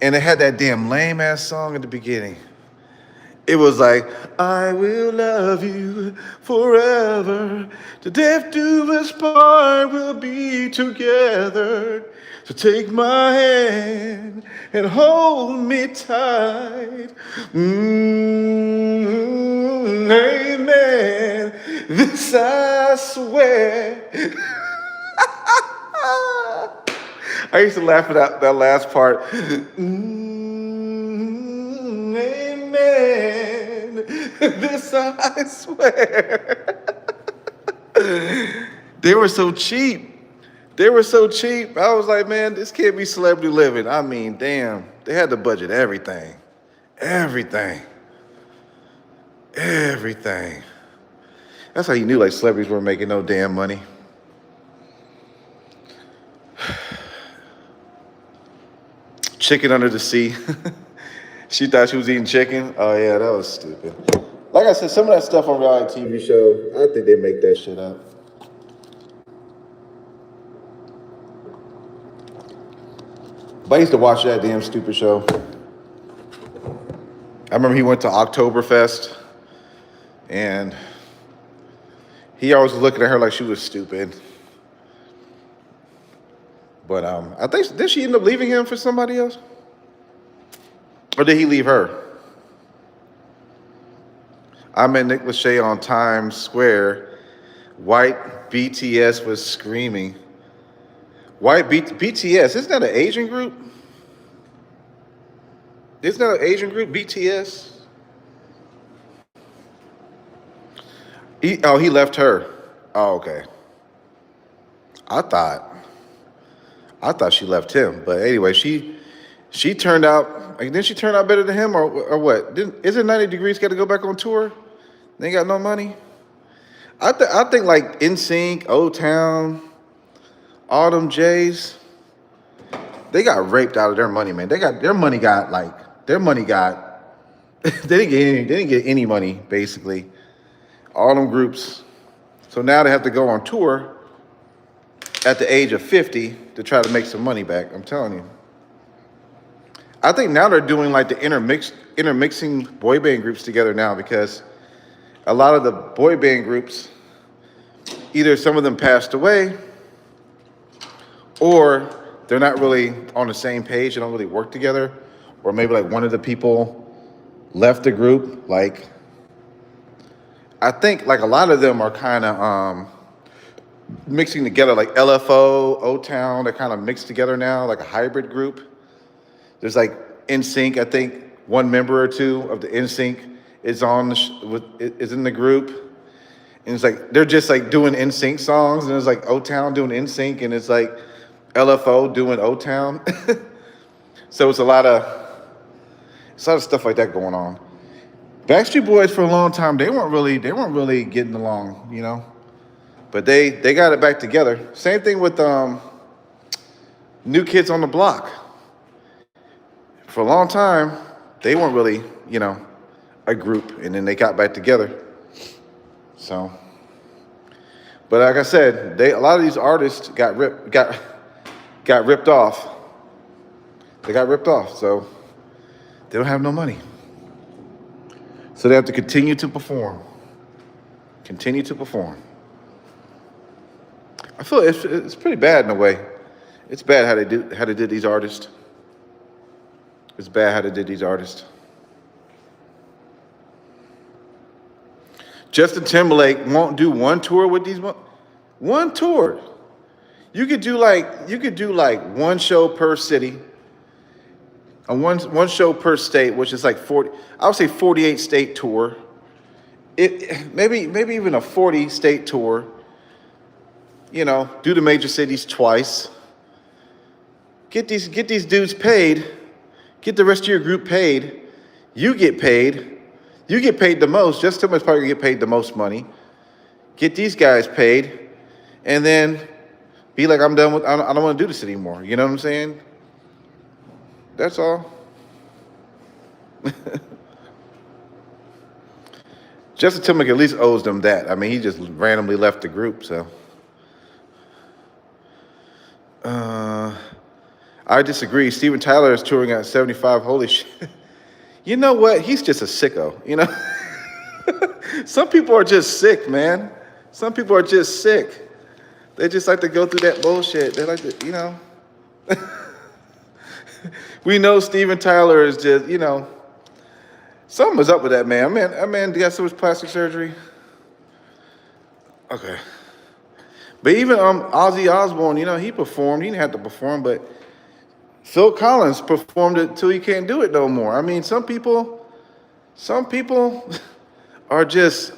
And it had that damn lame ass song at the beginning. It was like, I will love you forever. To death do us part, we'll be together. So take my hand and hold me tight. Amen. This I swear. I used to laugh at that last part. Amen. This I swear. They were so cheap. They were so cheap. I was like, man, this can't be celebrity living. I mean, damn. They had to budget everything. Everything. Everything. That's how you knew like celebrities weren't making no damn money. Chicken under the sea. She thought she was eating chicken. Oh yeah, that was stupid. Like I said, some of that stuff on reality TV show, I think they make that shit up. But I used to watch that damn stupid show. I remember he went to Oktoberfest, and he always was looking at her like she was stupid. But I think, did she end up leaving him for somebody else? Or did he leave her? I met Nick Lachey on Times Square. White BTS was screaming. BTS, isn't that an Asian group? Isn't that an Asian group, BTS? He left her. Oh, okay. I thought she left him, but anyway, she turned out. Like, didn't she turn out better than him, or what? Isn't 90 Degrees got to go back on tour? They ain't got no money. I think like NSYNC, O-Town, all them Jays, they got raped out of their money, man. They didn't get any money basically. All them groups. So now they have to go on tour at the age of 50 to try to make some money back. I'm telling you. I think now they're doing like the intermixing boy band groups together now, because a lot of the boy band groups, either some of them passed away or they're not really on the same page. They don't really work together. Or maybe like one of the people left the group. Like, I think like a lot of them are kind of mixing together, like LFO, O-Town, they're kind of mixed together now, like a hybrid group. There's like NSYNC, I think one member or two of the NSYNC is is in the group. And it's like, they're just like doing NSYNC songs, and it's like O-Town doing NSYNC, and it's like LFO doing O-Town. So it's a lot of stuff like that going on. Backstreet Boys for a long time, they weren't really getting along, you know. But they got it back together. Same thing with New Kids on the Block. For a long time, they weren't really, you know, a group, and then they got back together. So, but like I said, a lot of these artists got ripped off. They got ripped off, so they don't have no money. So they have to continue to perform. Continue to perform. I feel it's pretty bad in a way. It's bad how they did these artists. It's bad how they did these artists. Justin Timberlake won't do one tour with these one tour. You could do like one show per city, and one show per state, which is like 40. I would say 48 state tour. Maybe even a 40 state tour. You know, do the major cities twice. Get these dudes paid. Get the rest of your group paid. You get paid. You get paid the most. Just Timberlake's probably gonna get paid the most money. Get these guys paid, and then be like, I'm done with. I don't want to do this anymore. You know what I'm saying? That's all. Justin Timberlake at least owes them that. I mean, he just randomly left the group, so. I disagree. Steven Tyler is touring at 75. Holy shit. You know what? He's just a sicko, you know? Some people are just sick, man. Some people are just sick. They just like to go through that bullshit. They like to, you know. We know Steven Tyler is just, you know, something was up with that man. That man got so much plastic surgery. Okay. But even Ozzy Osbourne, you know, he performed. He didn't have to perform, but Phil Collins performed it till he can't do it no more. I mean, some people are just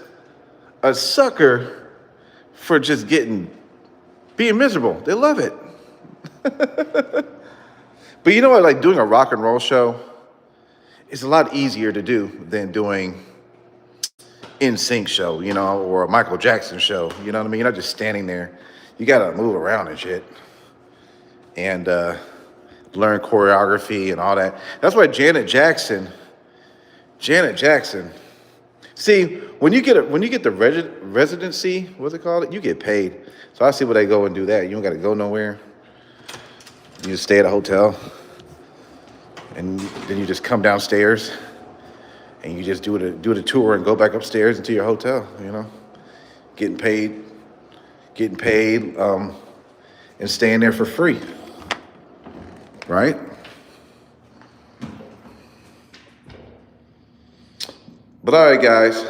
a sucker for just being miserable. They love it. But you know what? Like doing a rock and roll show is a lot easier to do than doing NSYNC show, you know, or a Michael Jackson show. You know what I mean? You're not just standing there. You gotta move around and shit, and learn choreography and all that. That's why Janet Jackson. See, when you get the residency, what's it called? You get paid. So I see where they go and do that. You don't got to go nowhere. You just stay at a hotel, and then you just come downstairs, and you just do the tour and go back upstairs into your hotel. You know, getting paid, and staying there for free, right? But all right, guys.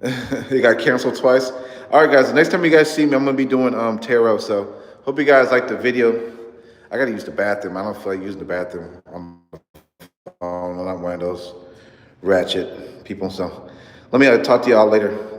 It got canceled twice. All right, guys. The next time you guys see me, I'm gonna be doing tarot. So hope you guys like the video. I gotta use the bathroom. I don't feel like using the bathroom. I'm not one of those ratchet people. So let me talk to y'all later.